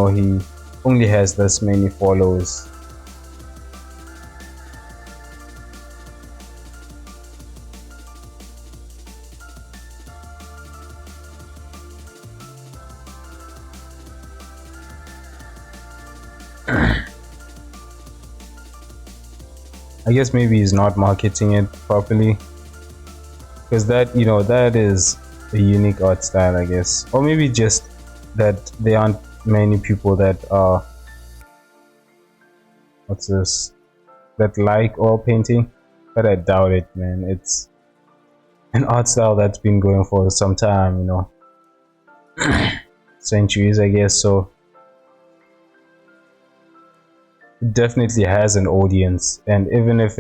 only has this many followers. I guess maybe he's not marketing it properly, because that is a unique art style, I guess. Or maybe just that there aren't many people that that like oil painting, but I doubt it, man. It's an art style that's been going for some time, centuries, I guess. So it definitely has an audience, and even if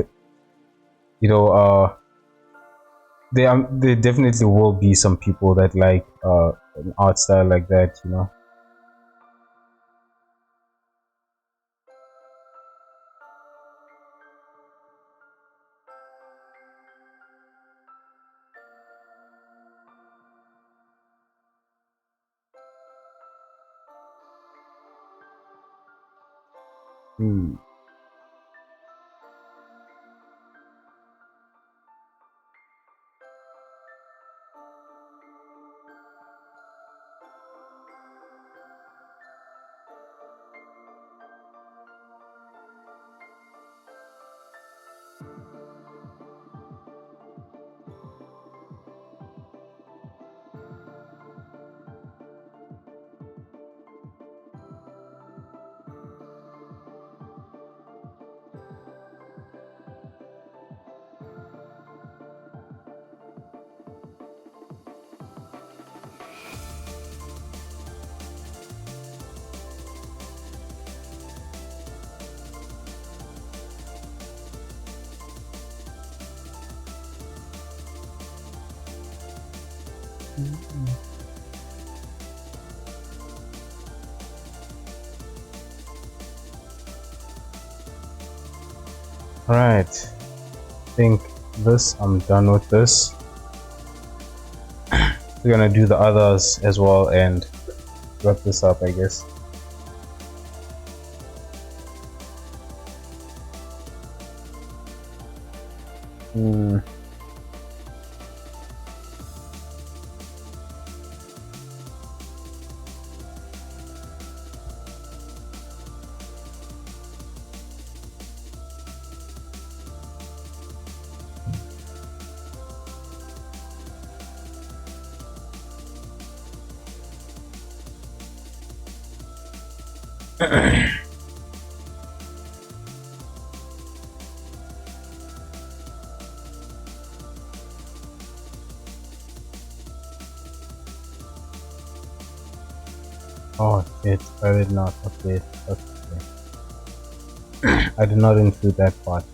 there definitely will be some people that like an art style like that, Right, I think I'm done with this. We're gonna do the others as well and wrap this up, I guess. Oh shit, I did not update. Okay. I did not include that part.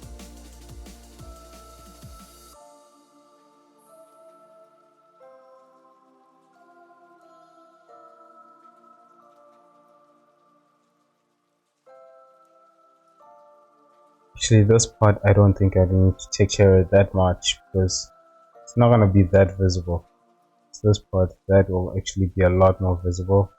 Actually, this part I don't think I need to take care of that much because it's not gonna be that visible. It's this part that will actually be a lot more visible.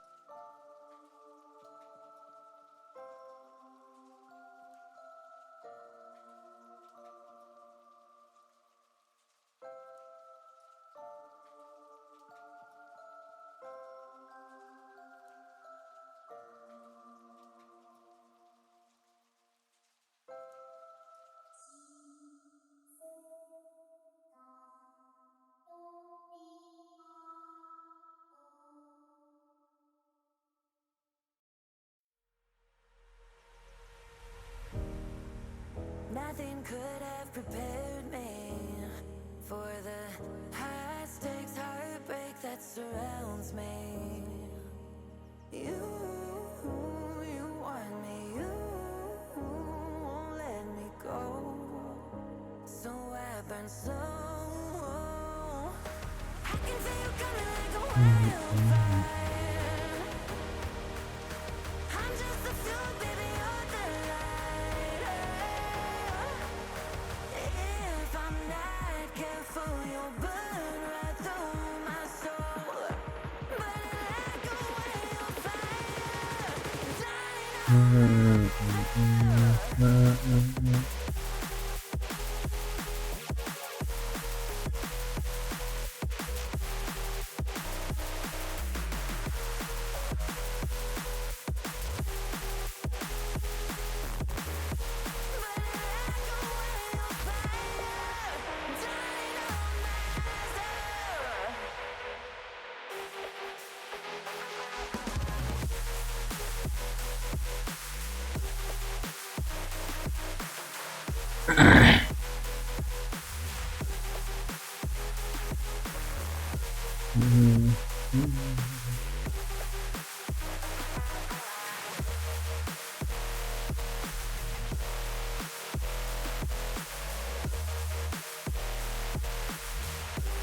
Nothing could have prepared me for the high stakes heartbreak that surrounds me. You want me, you won't let me go. So I burn slow. I can feel you coming like a wildfire. I'm just a fuel, baby, you're the lighter. If I'm not careful, you'll burn right through my soul. Burning like a wildfire. Dying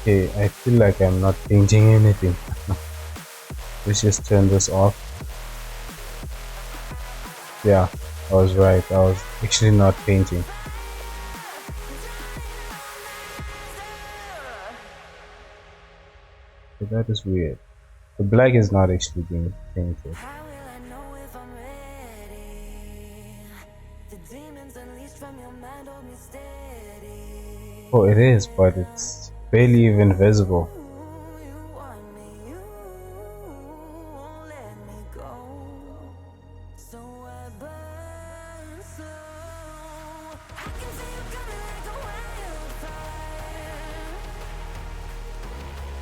Okay, I feel like I'm not painting anything. Let's just turn this off. Yeah, I was right. I was actually not painting. So that is weird. The black is not actually being painted. How will I know if I'm ready? The demons unleashed from your mind hold me steady. Oh, it is, but it's barely even visible. You want me, you won't let me go. So I burn slow. I can see you coming like a wildfire.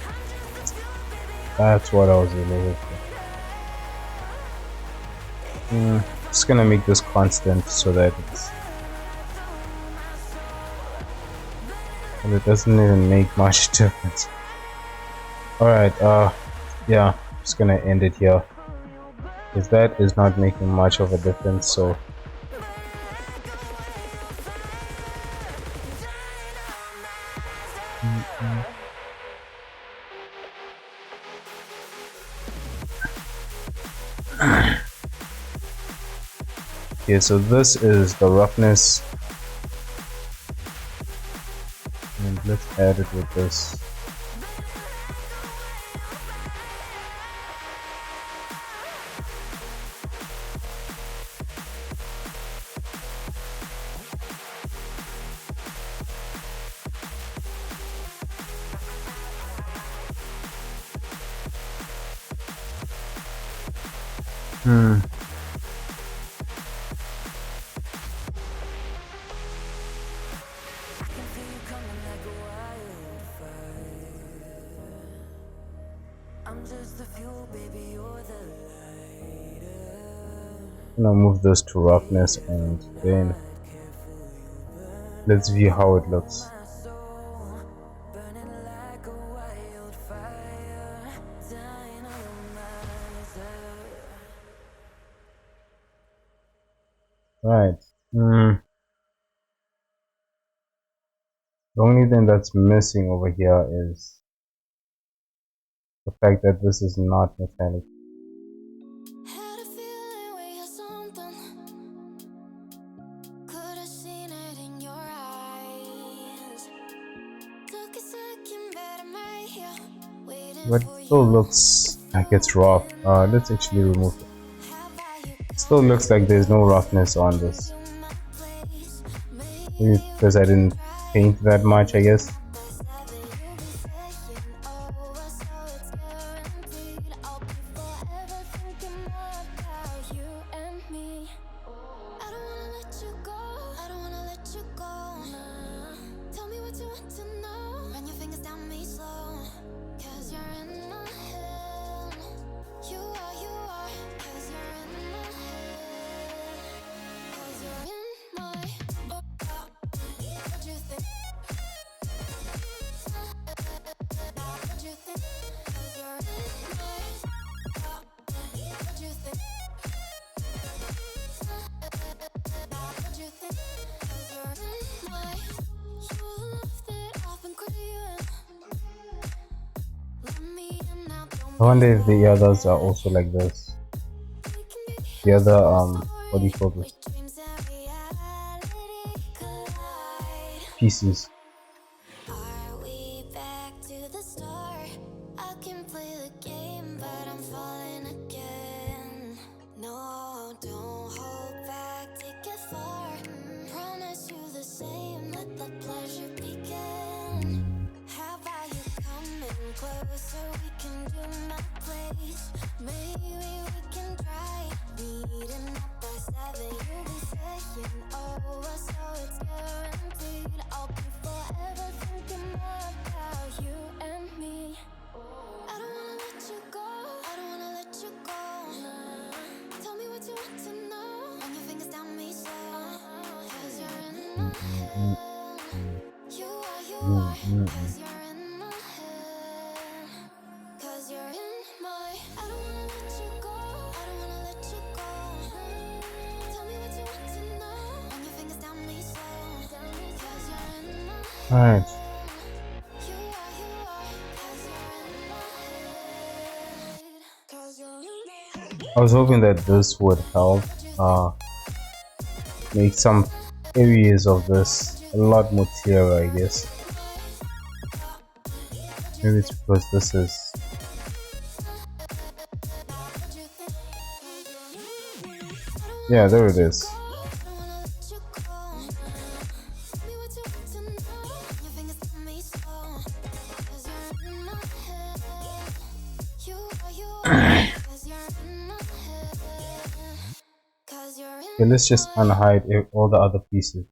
I'm just a fuel, baby, That's what I was looking for. Just gonna make this constant so that it doesn't even make much difference. Alright, yeah, just gonna end it here because that is not making much of a difference. So okay, so this is the roughness, and let's add it with this. I'm just the fuel, baby, you're the lighter. I'm gonna move this to roughness, and then let's view how it looks. My soul, burning like a wildfire, dynamizer. Right, Hmm. The only thing that's missing over here is the fact that this is not metallic. Had a feeling we had something. Could have seen it in your eyes. Took a second, but I'm right here, waiting But it for still you. looks like it's rough. Let's actually remove it. How about you Still come looks like and there's no closer? roughness on Show this. you my place. Maybe Maybe it's we because I can didn't try. paint that much, I guess. By 7, you'll be saying over, so it's guaranteed. I'll be forever thinking about you and me. I don't wanna let you go. I don't wanna let you go. Nah. Tell me what you want to know. Run your fingers down me slow. Cause you're in my head. You are. Cause you're in my head. Cause you're in my. What you think? What you think? Cause you're in my. What you think? What you think? Cause you're in my. You're the love that I've been craving. Let me in now, don't I be wonder if the others are scared. also like this. We can be The other, heroes in the what do you story. call this? Where dreams and reality collide. Pieces. Are we back to the start? I can play the game, but I'm falling again. No, don't hold back, take it far. Promise you the same, let the pleasure begin. How about you coming closer? We can do my place. Maybe we can try. Meeting up by 7, you'll be saying over, so it's guaranteed. I'll be forever thinking about you and me. I don't wanna let you go. I don't wanna let you go. Nah. Tell me what you want to know. Run your fingers down me slow. Cause you're in my head. You are. Cause you're in my head. Cause you're in my. I don't wanna let you go. I don't wanna let you go. Tell me what you want to know. Run your fingers down me slow. Cause you're in my head. Alright. You are. Cause you're in my head. Cause you're in my head. I was hoping that this would help make some areas of this a lot more clearer, I guess. Maybe it's because this is. Yeah, there it is. Okay, let's just unhide all the other pieces.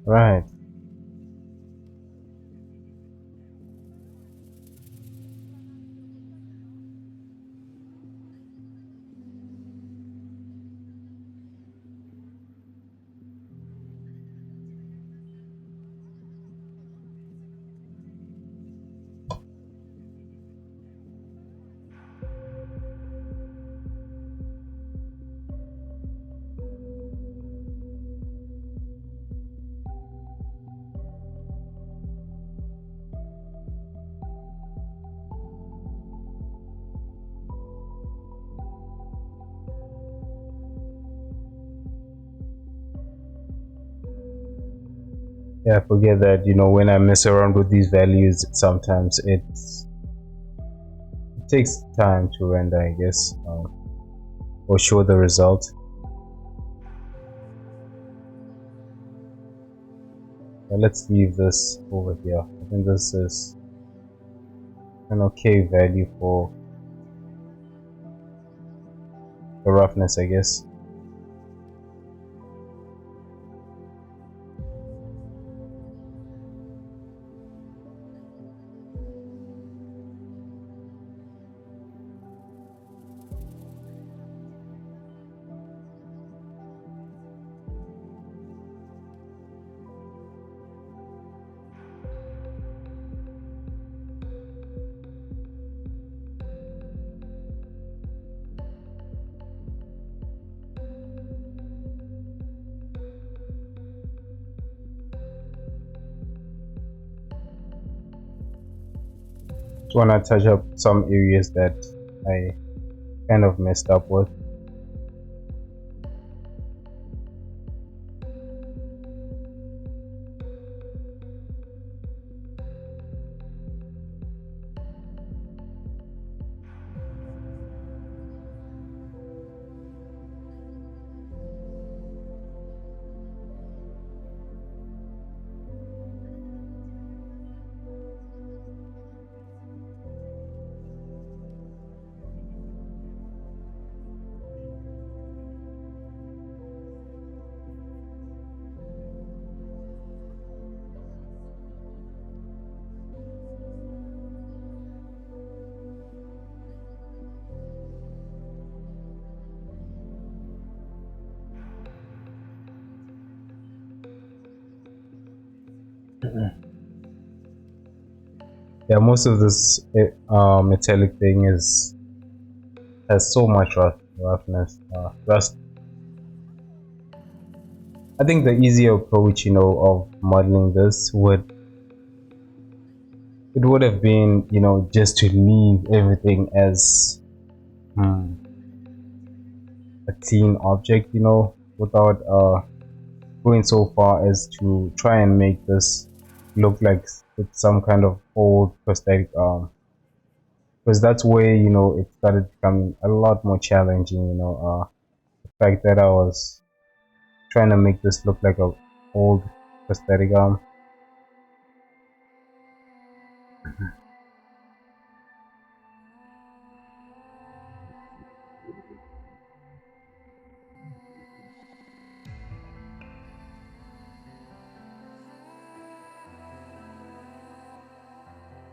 Right. Yeah, I forget that, when I mess around with these values, sometimes it takes time to render, I guess, or show the result. But let's leave this over here. I think this is an okay value for the roughness, I guess. Just want to touch up some areas that I kind of messed up with. Yeah, most of this metallic thing has so much roughness, rust. I think the easier approach, of modeling this would have been, just to leave everything as a clean object, without going so far as to try and make this look like it's some kind of old prosthetic arm, because that's where it started becoming a lot more challenging. The fact that I was trying to make this look like a old prosthetic arm.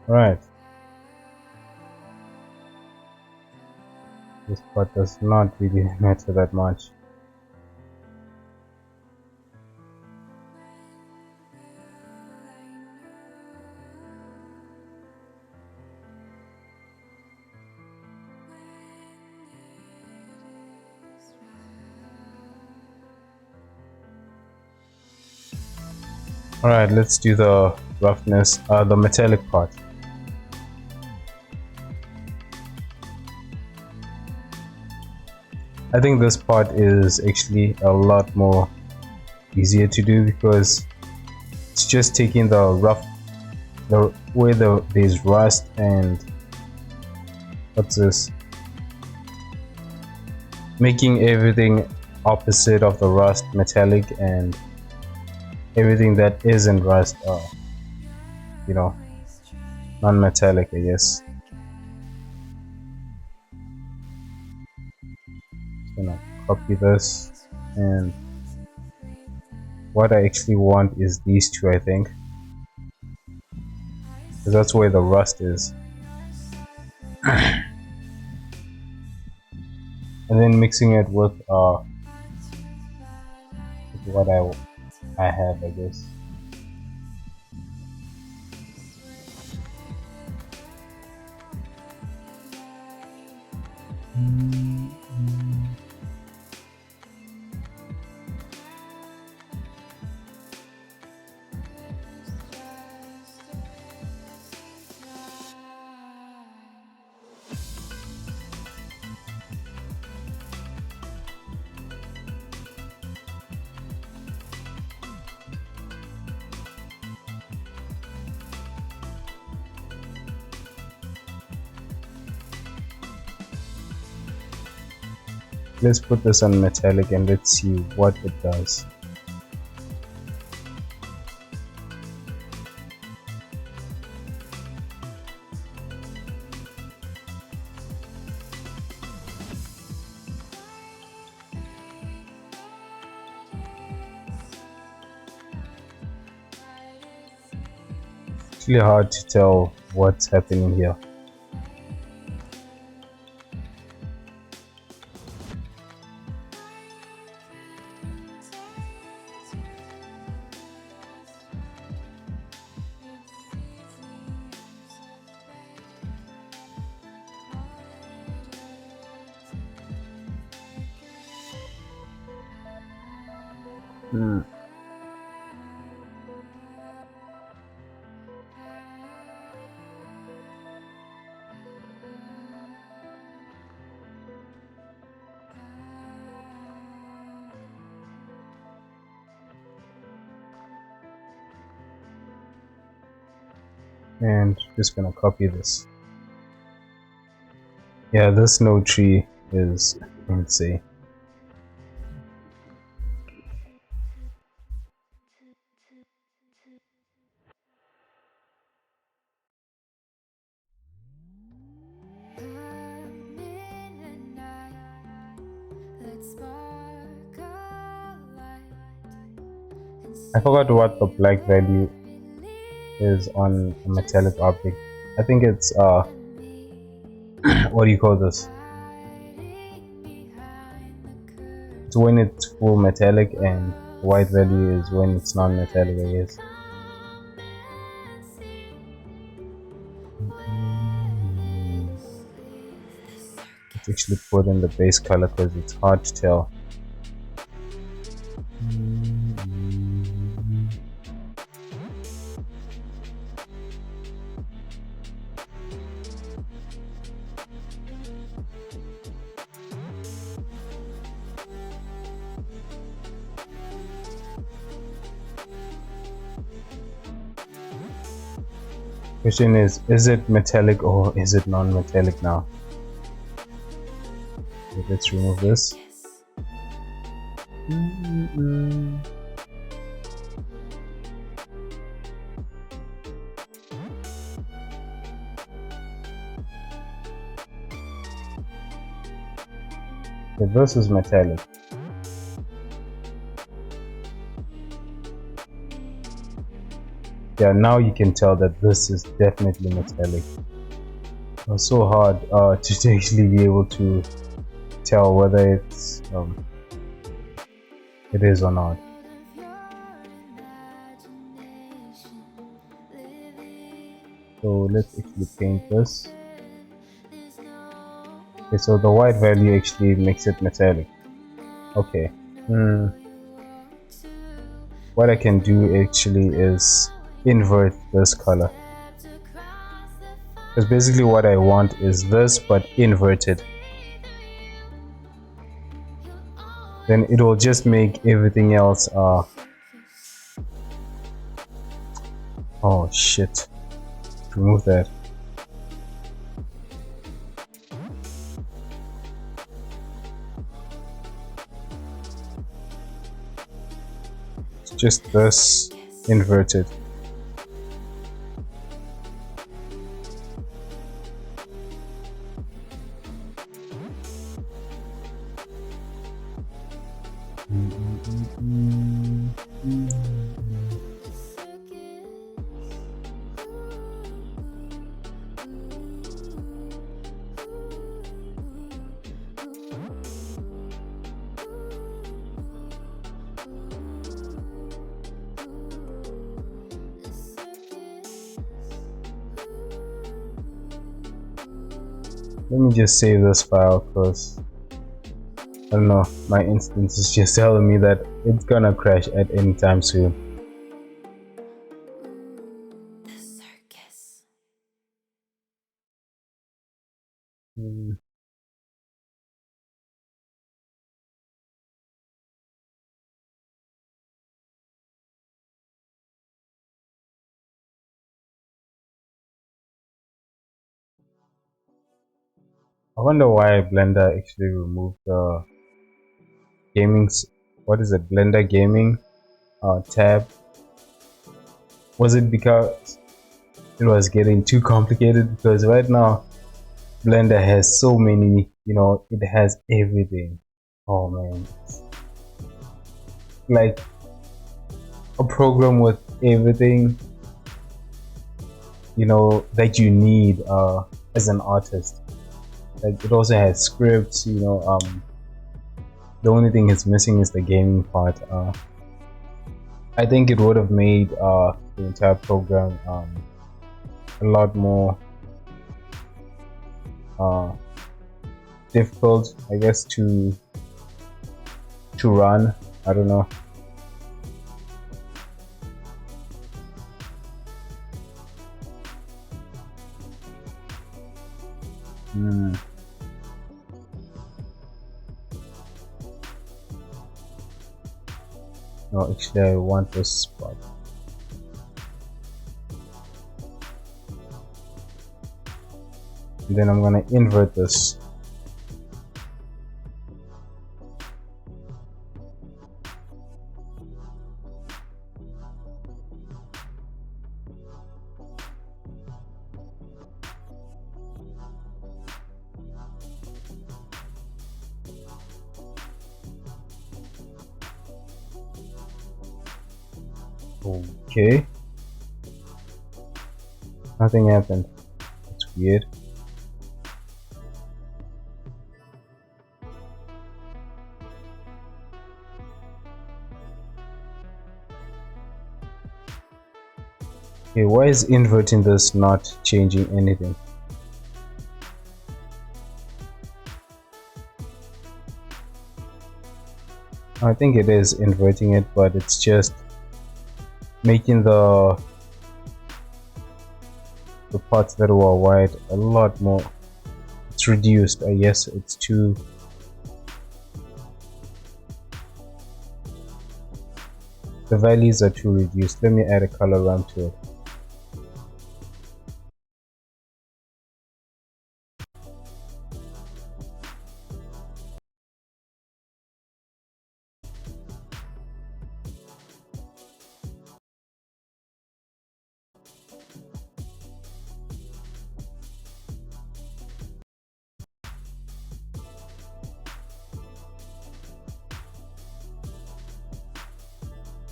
Right, this part does not really matter that much. All right, let's do the roughness, the metallic part. I think this part is actually a lot more easier to do, because it's just taking the where there's rust and what's this, making everything opposite of the rust metallic, and everything that isn't rust you know non-metallic, I guess. Just gonna copy this, and what I actually want is these two, I think, because that's where the rust is. And then mixing it with what I have, I guess. Let's put this on metallic and let's see what it does. It's really hard to tell what's happening here. and just gonna copy this. Yeah, this node tree is insane. I forgot what the black value is on a metallic object. I think it's what do you call this? It's when it's full metallic, and white value is when it's non-metallic, I guess. Let's actually put in the base color because it's hard to tell. Question is it metallic or is it non-metallic now? Okay, let's remove this. Okay, this is metallic. Yeah, now you can tell that this is definitely metallic. It's so hard to actually be able to tell whether it's it is or not. So let's actually paint this. Okay, so the white value actually makes it metallic. Okay. What I can do actually is invert this color, because basically what I want is this but inverted. Then it will just make everything else oh shit, remove that. It's just this inverted. Let me just save this file because I don't know, my instance is just telling me that it's gonna crash at any time soon. I wonder why Blender actually removed the what is it, Blender gaming tab. Was it because it was getting too complicated? Because right now Blender has so many, it has everything. Oh man, like a program with everything that you need as an artist. Like it also has scripts, the only thing it's missing is the gaming part. I think it would have made the entire program a lot more difficult, I guess, to run. I don't know. No, actually I want this spot. and then I'm gonna invert this. Okay, nothing happened. It's weird. Okay, why is inverting this not changing anything? I think it is inverting it, but it's just making the parts that were wide a lot more. It's reduced. I guess it's too. The values are too reduced. Let me add a color ramp to it.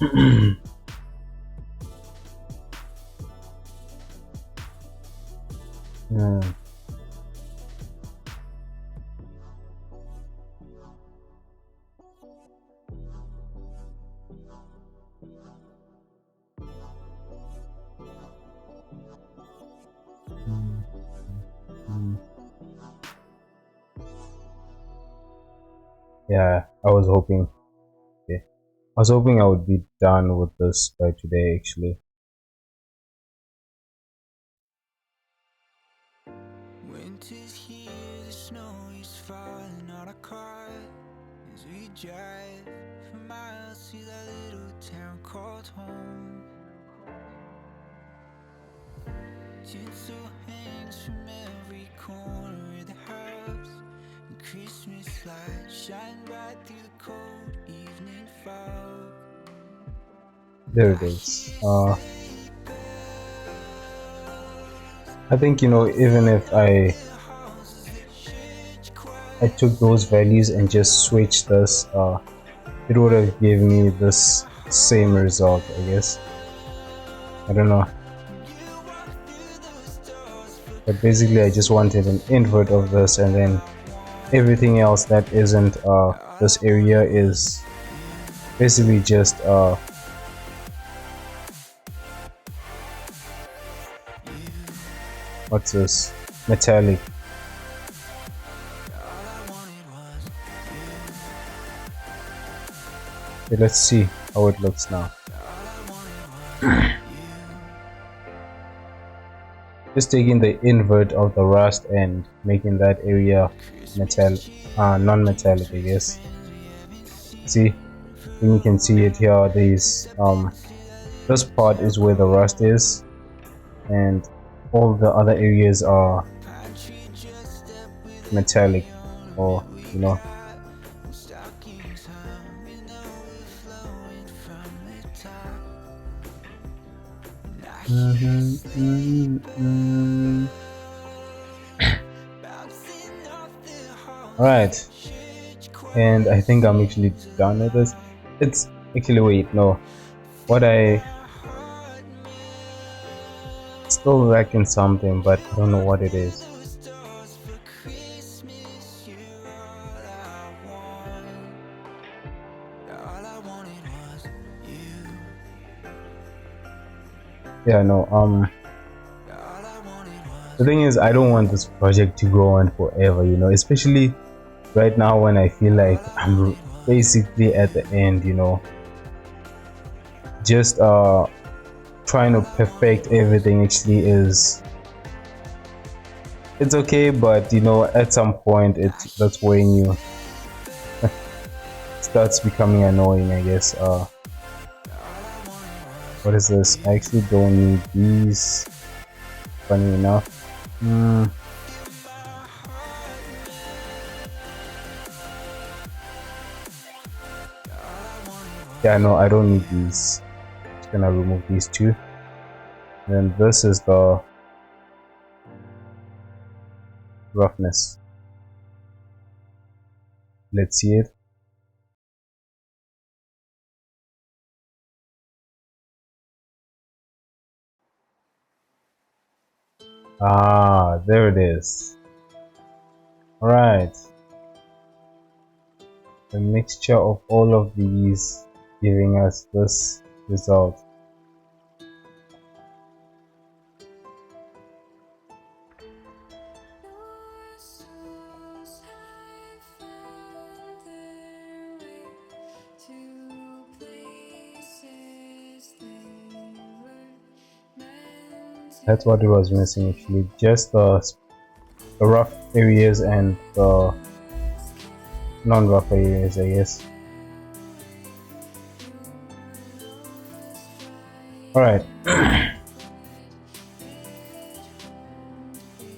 Hmm. Yeah, I was hoping. Okay. I was hoping I would be done with this by today, actually. Winter's here, the snow is falling on our car as we drive for miles to that little town called home. Tinsel hangs from every corner of the house, and Christmas lights shine bright through the cold evening fog. There it is. I think, you know, even if I took those values and just switched this, it would have given me this same result, I guess. I don't know. But basically I just wanted an invert of this, and then everything else that isn't this area is basically just what's this? Metallic. Okay, let's see how it looks now. Just taking the invert of the rust and making that area non-metallic, I guess. See, and you can see it here. There's this part is where the rust is, and all the other areas are metallic, or you know. Alright, and I think I'm actually done with this. It's actually, wait, no, what I still lacking something, but I don't know what it is. Yeah, no, the thing is, I don't want this project to go on forever, you know, especially right now when I feel like I'm basically at the end, you know. Just trying to perfect everything actually is, it's okay, but you know, at some point that's when you starts becoming annoying, I guess. What is this? I actually don't need these, funny enough. Yeah, no, I don't need these. Just gonna remove these two. Then this is the roughness. Let's see it. Ah, there it is. Alright. The mixture of all of these giving us this result. That's what it was missing actually, just the rough areas and the non-rough areas, I guess. Alright.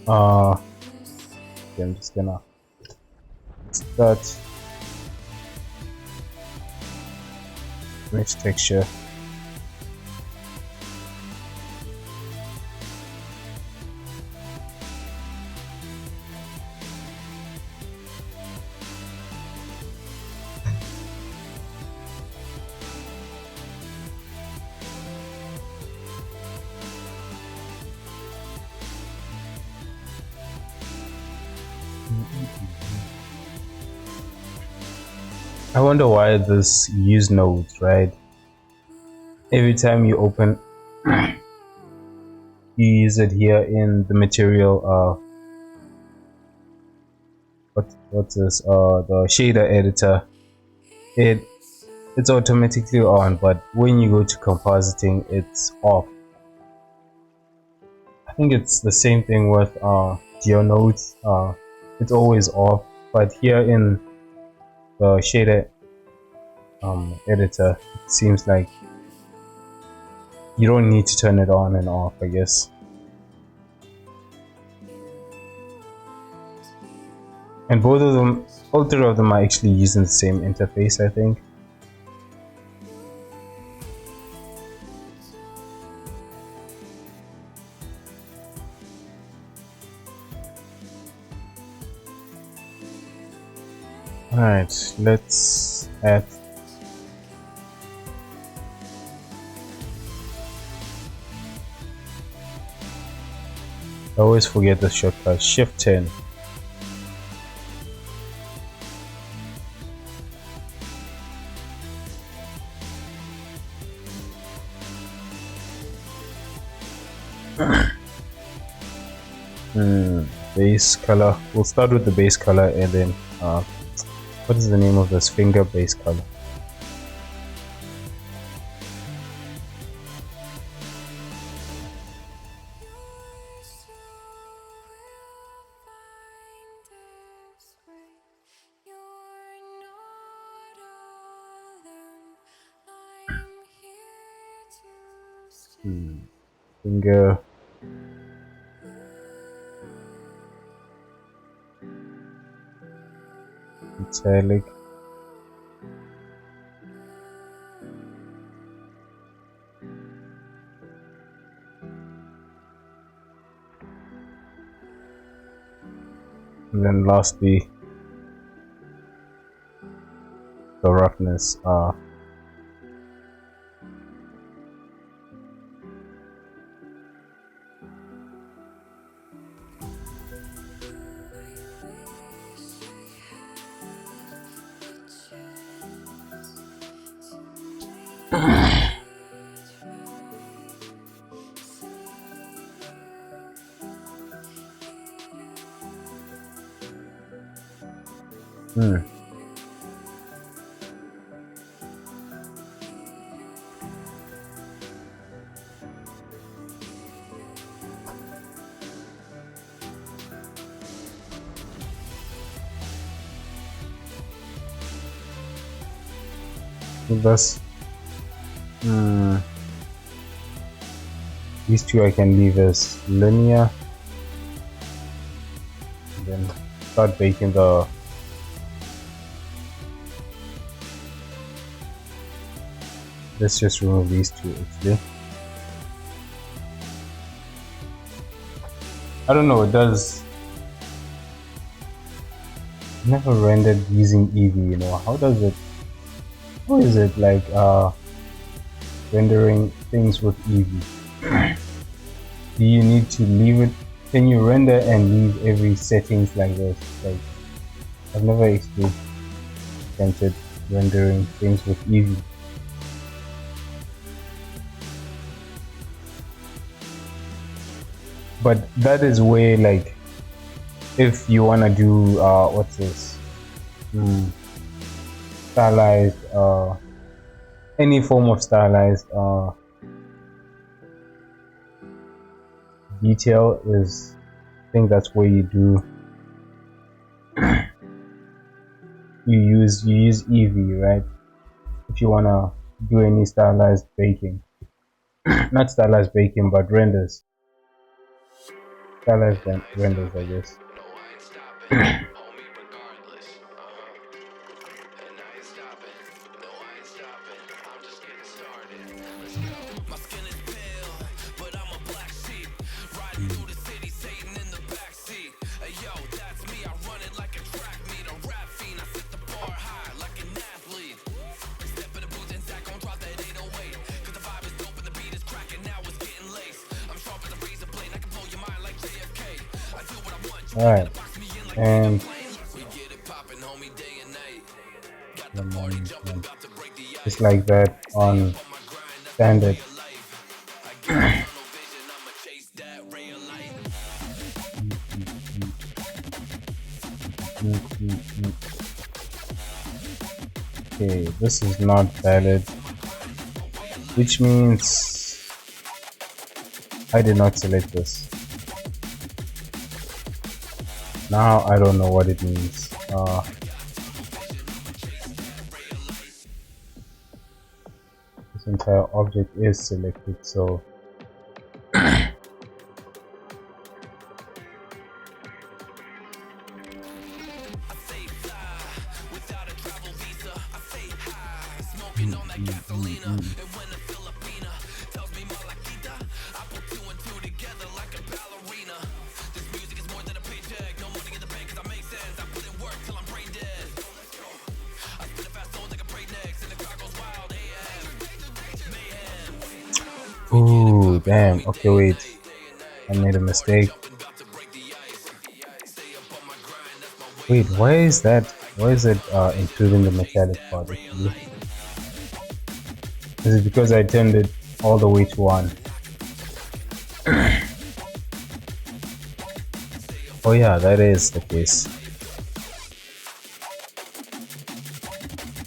Okay, I'm just gonna start mesh texture. I wonder why this use nodes, right? Every time you open you use it here in the material what's this the shader editor, it's automatically on, but when you go to compositing it's off. I think it's the same thing with geo nodes, it's always off, but here in the shader editor it seems like you don't need to turn it on and off, I guess. And both of them, all three of them are actually using the same interface, I think. Alright, let's add I always forget the shortcut, Shift 10. Base color, we'll start with the base color and then what is the name of this finger base color? Finger metallic. And then lastly the roughness. Thus these two I can leave as linear and then start baking let's just remove these two actually. I don't know, it does never rendered using Eevee, you know. How is it like rendering things with Eevee? Do you need to leave it? Can you render and leave every settings like this? Like, I've never attempted rendering things with Eevee. But that is where, like, if you wanna do what's this? Stylized any form of stylized detail is, I think that's where you do you use Eevee, right? If you wanna do any stylized baking. Not stylized baking, but renders. Stylized renders, I guess. Alright, and just like that on standard. Okay, this is not valid, which means I did not select this. Now I don't know what it means. This entire object is selected, so ooh, damn. Okay, wait. I made a mistake. Wait, why is that? Why is it including the metallic part actually? Is it because I turned it all the way to 1? Oh yeah, that is the case.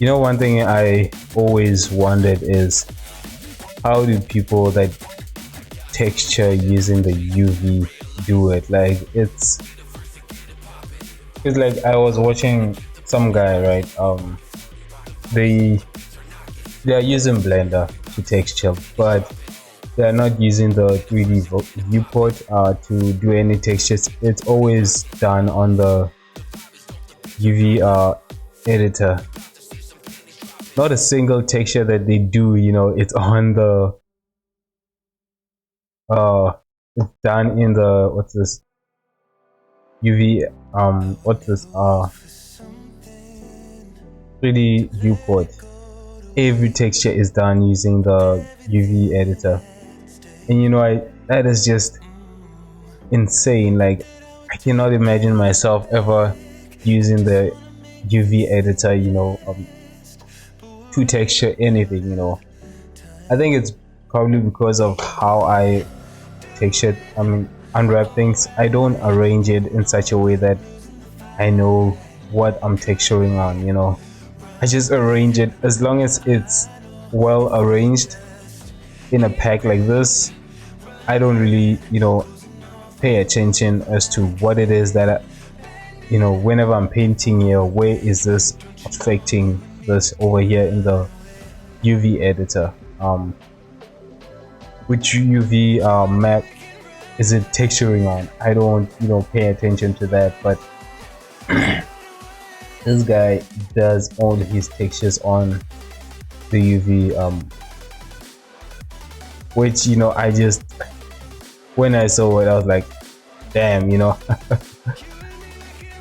You know, one thing I always wondered is, how do people that texture using the UV do it? Like, it's like I was watching some guy, right? They are using Blender to texture, but they are not using the 3D viewport to do any textures. It's always done on the UV editor. Not a single texture that they do, you know, it's on the it's done in the, what's this, UV what's this 3D viewport. Every texture is done using the UV editor, and you know, that is just insane. Like, I cannot imagine myself ever using the UV editor, you know, to texture anything, you know. I think it's probably because of how I texture, unwrap things. I don't arrange it in such a way that I know what I'm texturing on, you know. I just arrange it. As long as it's well arranged in a pack like this, I don't really, you know, pay attention as to what it is that you know, whenever I'm painting here, where is this affecting this over here in the UV editor. Which UV map is it texturing on? I don't, you know, pay attention to that, but this guy does all his textures on the UV which I just, when I saw it, I was like, damn,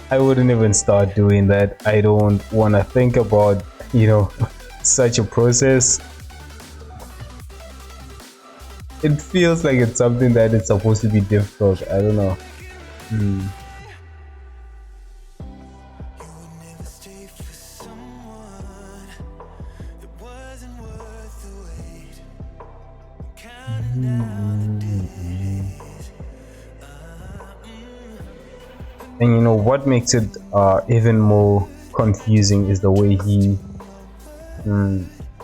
I wouldn't even start doing that. I don't want to think about such a process. It feels like it's something that it's supposed to be difficult. I don't know. Hmm. And what makes it even more confusing is the way he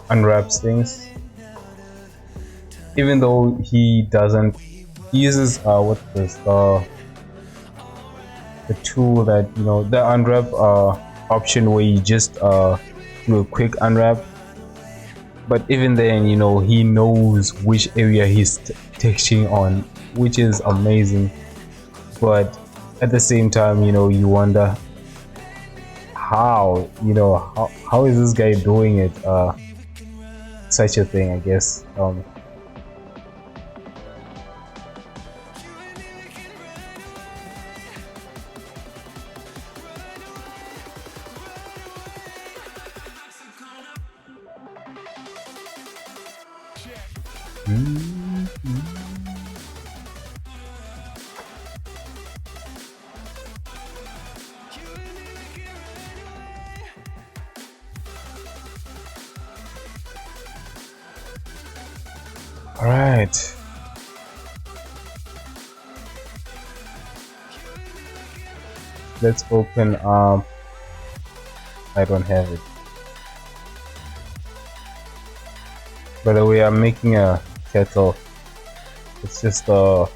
unwraps things. Even though he doesn't, he uses what's this, the tool that the unwrap option where you just do a quick unwrap. But even then, he knows which area he's texturing on, which is amazing. But at the same time, you wonder how is this guy doing it? Such a thing, I guess. All right. Let's open I don't have it. By the way, I'm making a kettle. It's just right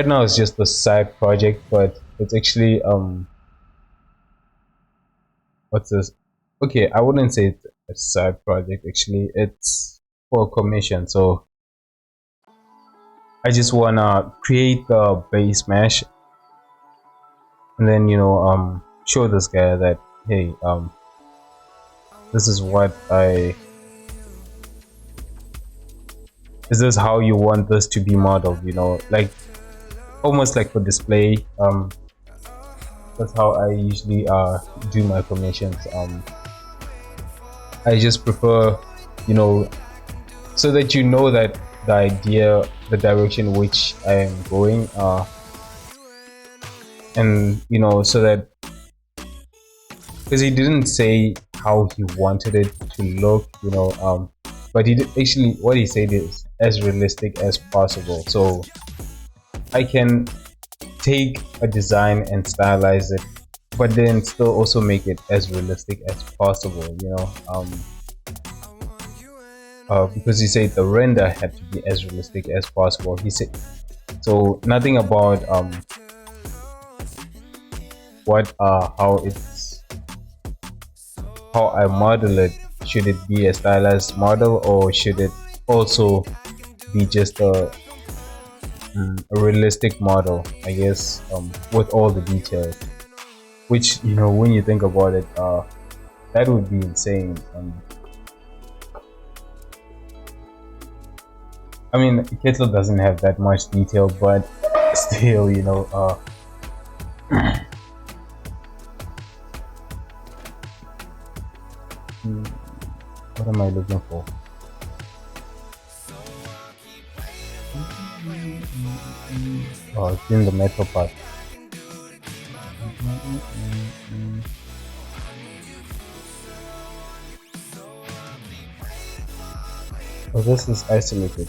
now it's just a side project, but it's actually what's this? Okay, I wouldn't say it's a side project. Actually, it's for commission. So I just wanna create the base mesh, and then show this guy that, hey, this is what is this how you want this to be modeled, like almost like for display. That's how I usually do my commissions. I just prefer, so that that the idea, the direction which I am going, and so that, because he didn't say how he wanted it to look, but he did, actually what he said is as realistic as possible. So I can take a design and stylize it, but then still also make it as realistic as possible, because he said the render had to be as realistic as possible. He said, so nothing about how I model it. Should it be a stylized model, or should it also be just a realistic model, I guess, with all the details, which when you think about it, that would be insane. I mean, Kettle doesn't have that much detail, but still, what am I looking for? Oh, it's in the metal part. Oh, this is isolated.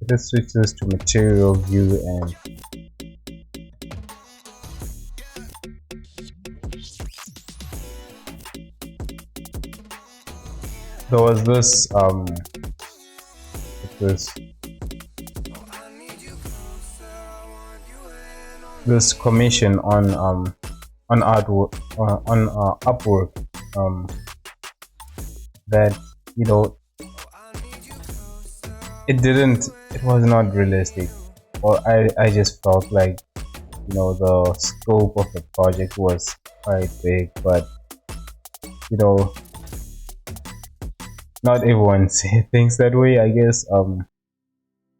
Let's switch this to material view, and there was this commission on artwork, on Upwork, that it was not realistic. or I just felt like, you know, the scope of the project was quite big, but you know, not everyone thinks that way, I guess.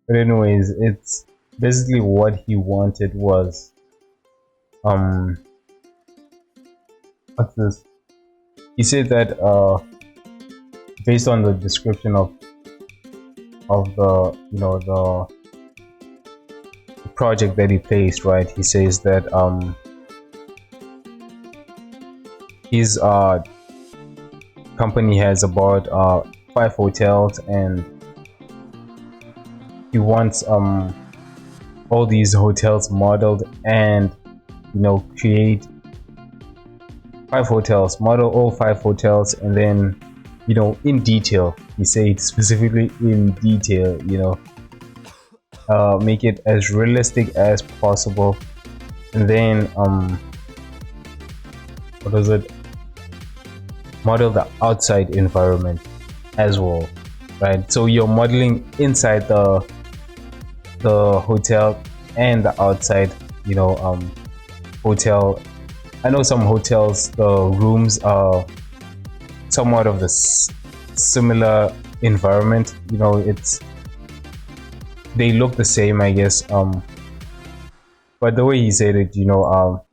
But anyways, it's basically what he wanted was um what's this? He said that based on the description of the, you know, the project that he placed, right? He says that his company has about 5 hotels, and he wants all these hotels modeled, and you know, create 5 hotels, model all 5 hotels, and then, you know, in detail, he said specifically in detail, you know, make it as realistic as possible, and then what is it, model the outside environment as well, right? So you're modeling inside the hotel and the outside, you know, hotel. I know some hotels, the rooms are somewhat of the similar environment, you know, they look the same, I guess, but the way he said it, you know,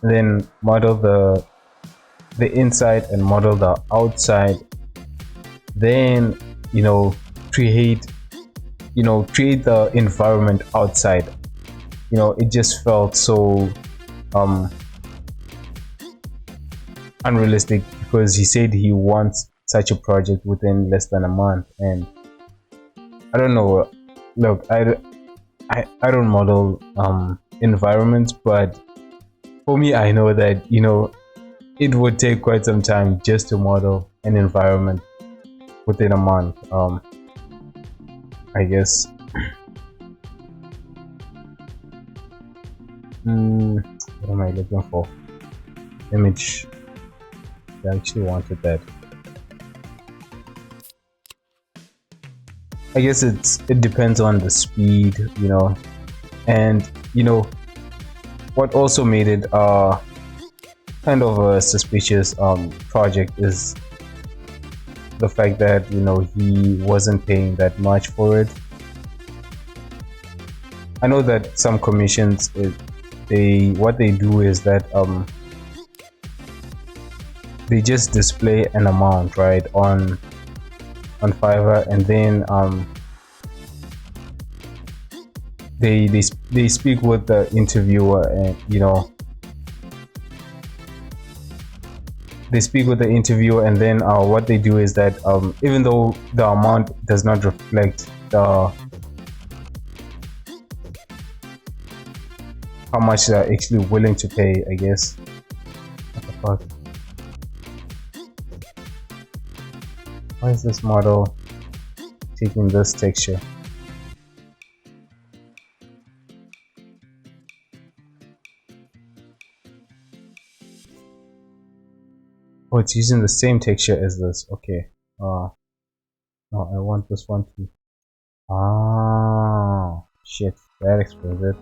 then model the inside and model the outside, then, you know, create the environment outside. You know, it just felt so unrealistic, because he said he wants such a project within less than a month, and I don't know. Look, I don't model environments, but for me, I know that, you know, it would take quite some time just to model an environment within a month. I guess. What am I looking for? Image. I actually wanted that. I guess it depends on the speed, you know, and you know what also made it kind of a suspicious project is the fact that, you know, he wasn't paying that much for it. I know that some commissions, what they do is that they just display an amount, right, on Fiverr, and then they speak with the interviewer, and you know, they speak with the interviewer, and then what they do is that even though the amount does not reflect how much they're actually willing to pay, I guess. What the fuck? Why is this model taking this texture? Oh, it's using the same texture as this. Okay. No, I want this one too. Ah, shit. That explains it.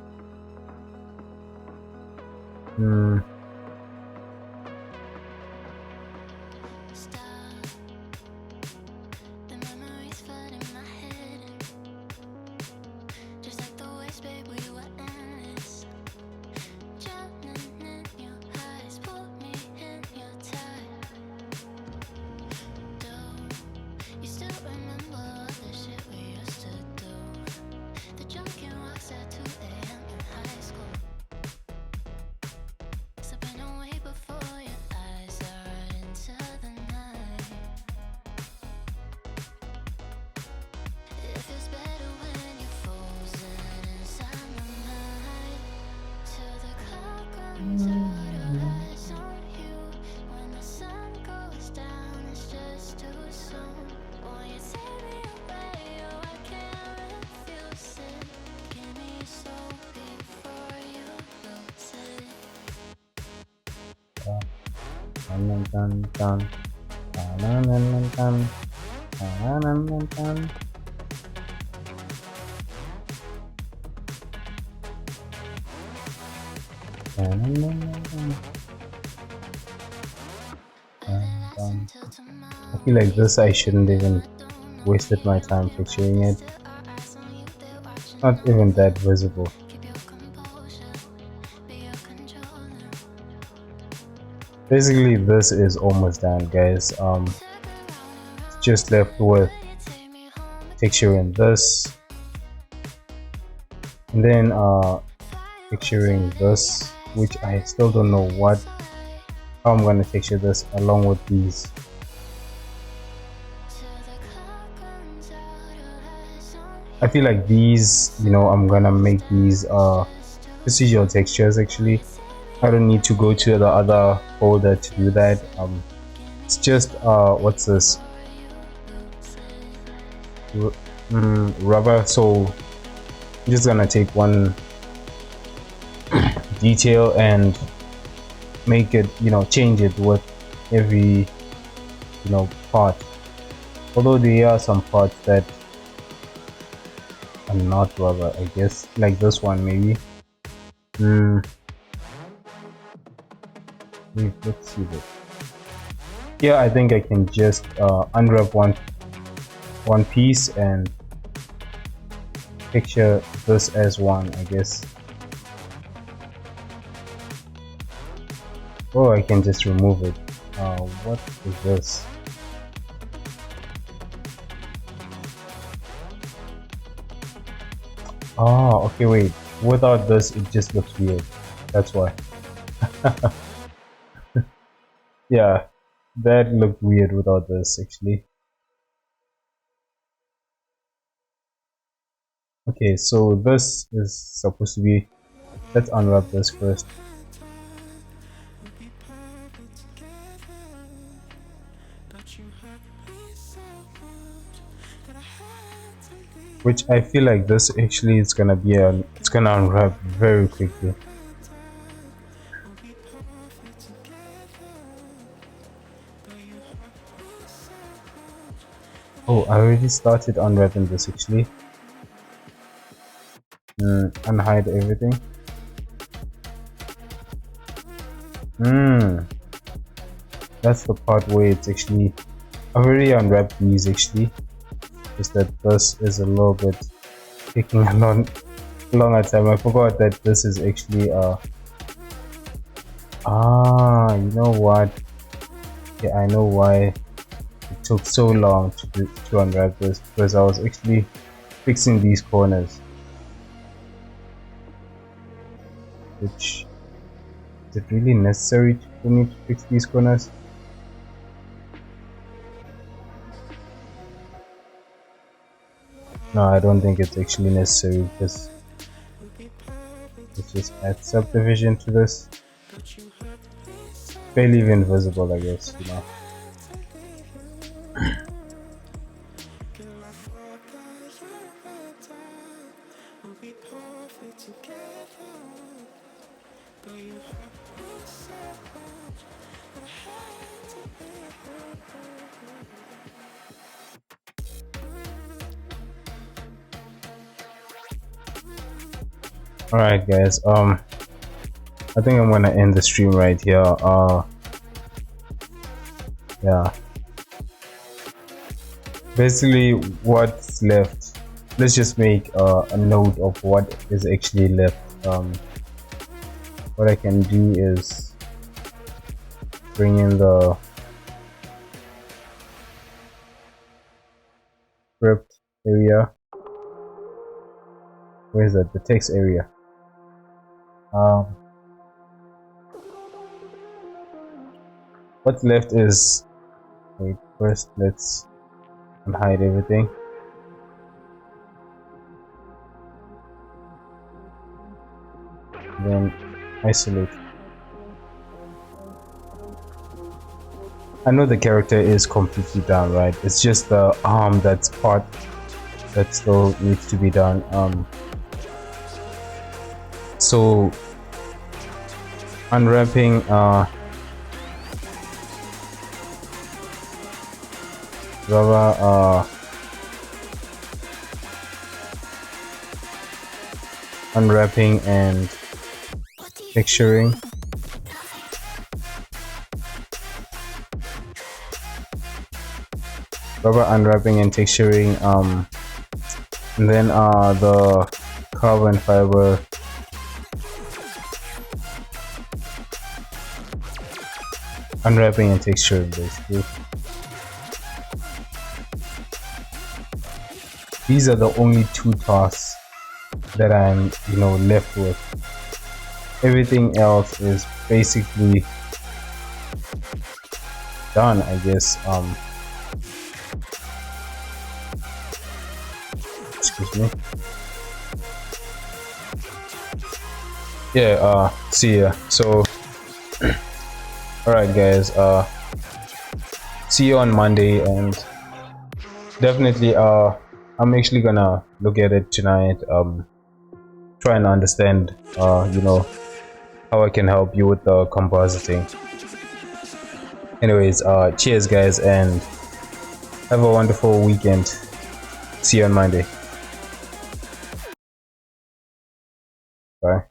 I feel like this I shouldn't even wasted my time picturing it. Not even that visible. Basically this is almost done, guys. Just left with texturing this, and then texturing this, which I still don't know how I'm gonna texture this along with these. I feel like these, I'm gonna make these procedural textures. Actually, I don't need to go to the other folder to do that. It's just what's this, rubber. So I'm just gonna take one detail and make it, change it with every part, although there are some parts that are not rubber, I guess, like this one maybe. Let's see this. Yeah, I think I can just unwrap one piece and picture this as one, I guess. Oh, I can just remove it. What is this? Oh, okay, wait. Without this, it just looks weird. That's why. Yeah, that looked weird without this, actually. Okay, so this is supposed to be... Let's unwrap this first. Which I feel like this actually is gonna be it's gonna unwrap very quickly. Oh, I already started unwrapping this actually. Unhide everything. That's the part where it's actually... I've already unwrapped these actually. Just that this is a little bit taking a longer time. I forgot that this is actually you know what? Yeah, I know why it took so long to unwrap this, because I was actually fixing these corners. Which, is it really necessary for me to fix these corners? No, I don't think it's actually necessary, because let's just add subdivision to this. Barely even visible, I guess, Alright guys, I think I'm gonna end the stream right here. Yeah, basically what's left, let's just make a note of what is actually left. What I can do is bring in the script area. Where is that? The text area. What's left is, wait, first let's unhide everything. Then isolate. I know the character is completely done, right? It's just the arm that still needs to be done. So unwrapping rubber, unwrapping and texturing. Rubber unwrapping and texturing, and then the carbon fiber unwrapping and texturing. Basically, these are the only two tasks that I'm left with. Everything else is basically done, I guess. Excuse me. Yeah, see ya. So all right guys, see you on Monday, and definitely I'm actually gonna look at it tonight, try and understand how I can help you with the compositing. Anyways, cheers guys, and have a wonderful weekend. See you on Monday. Bye.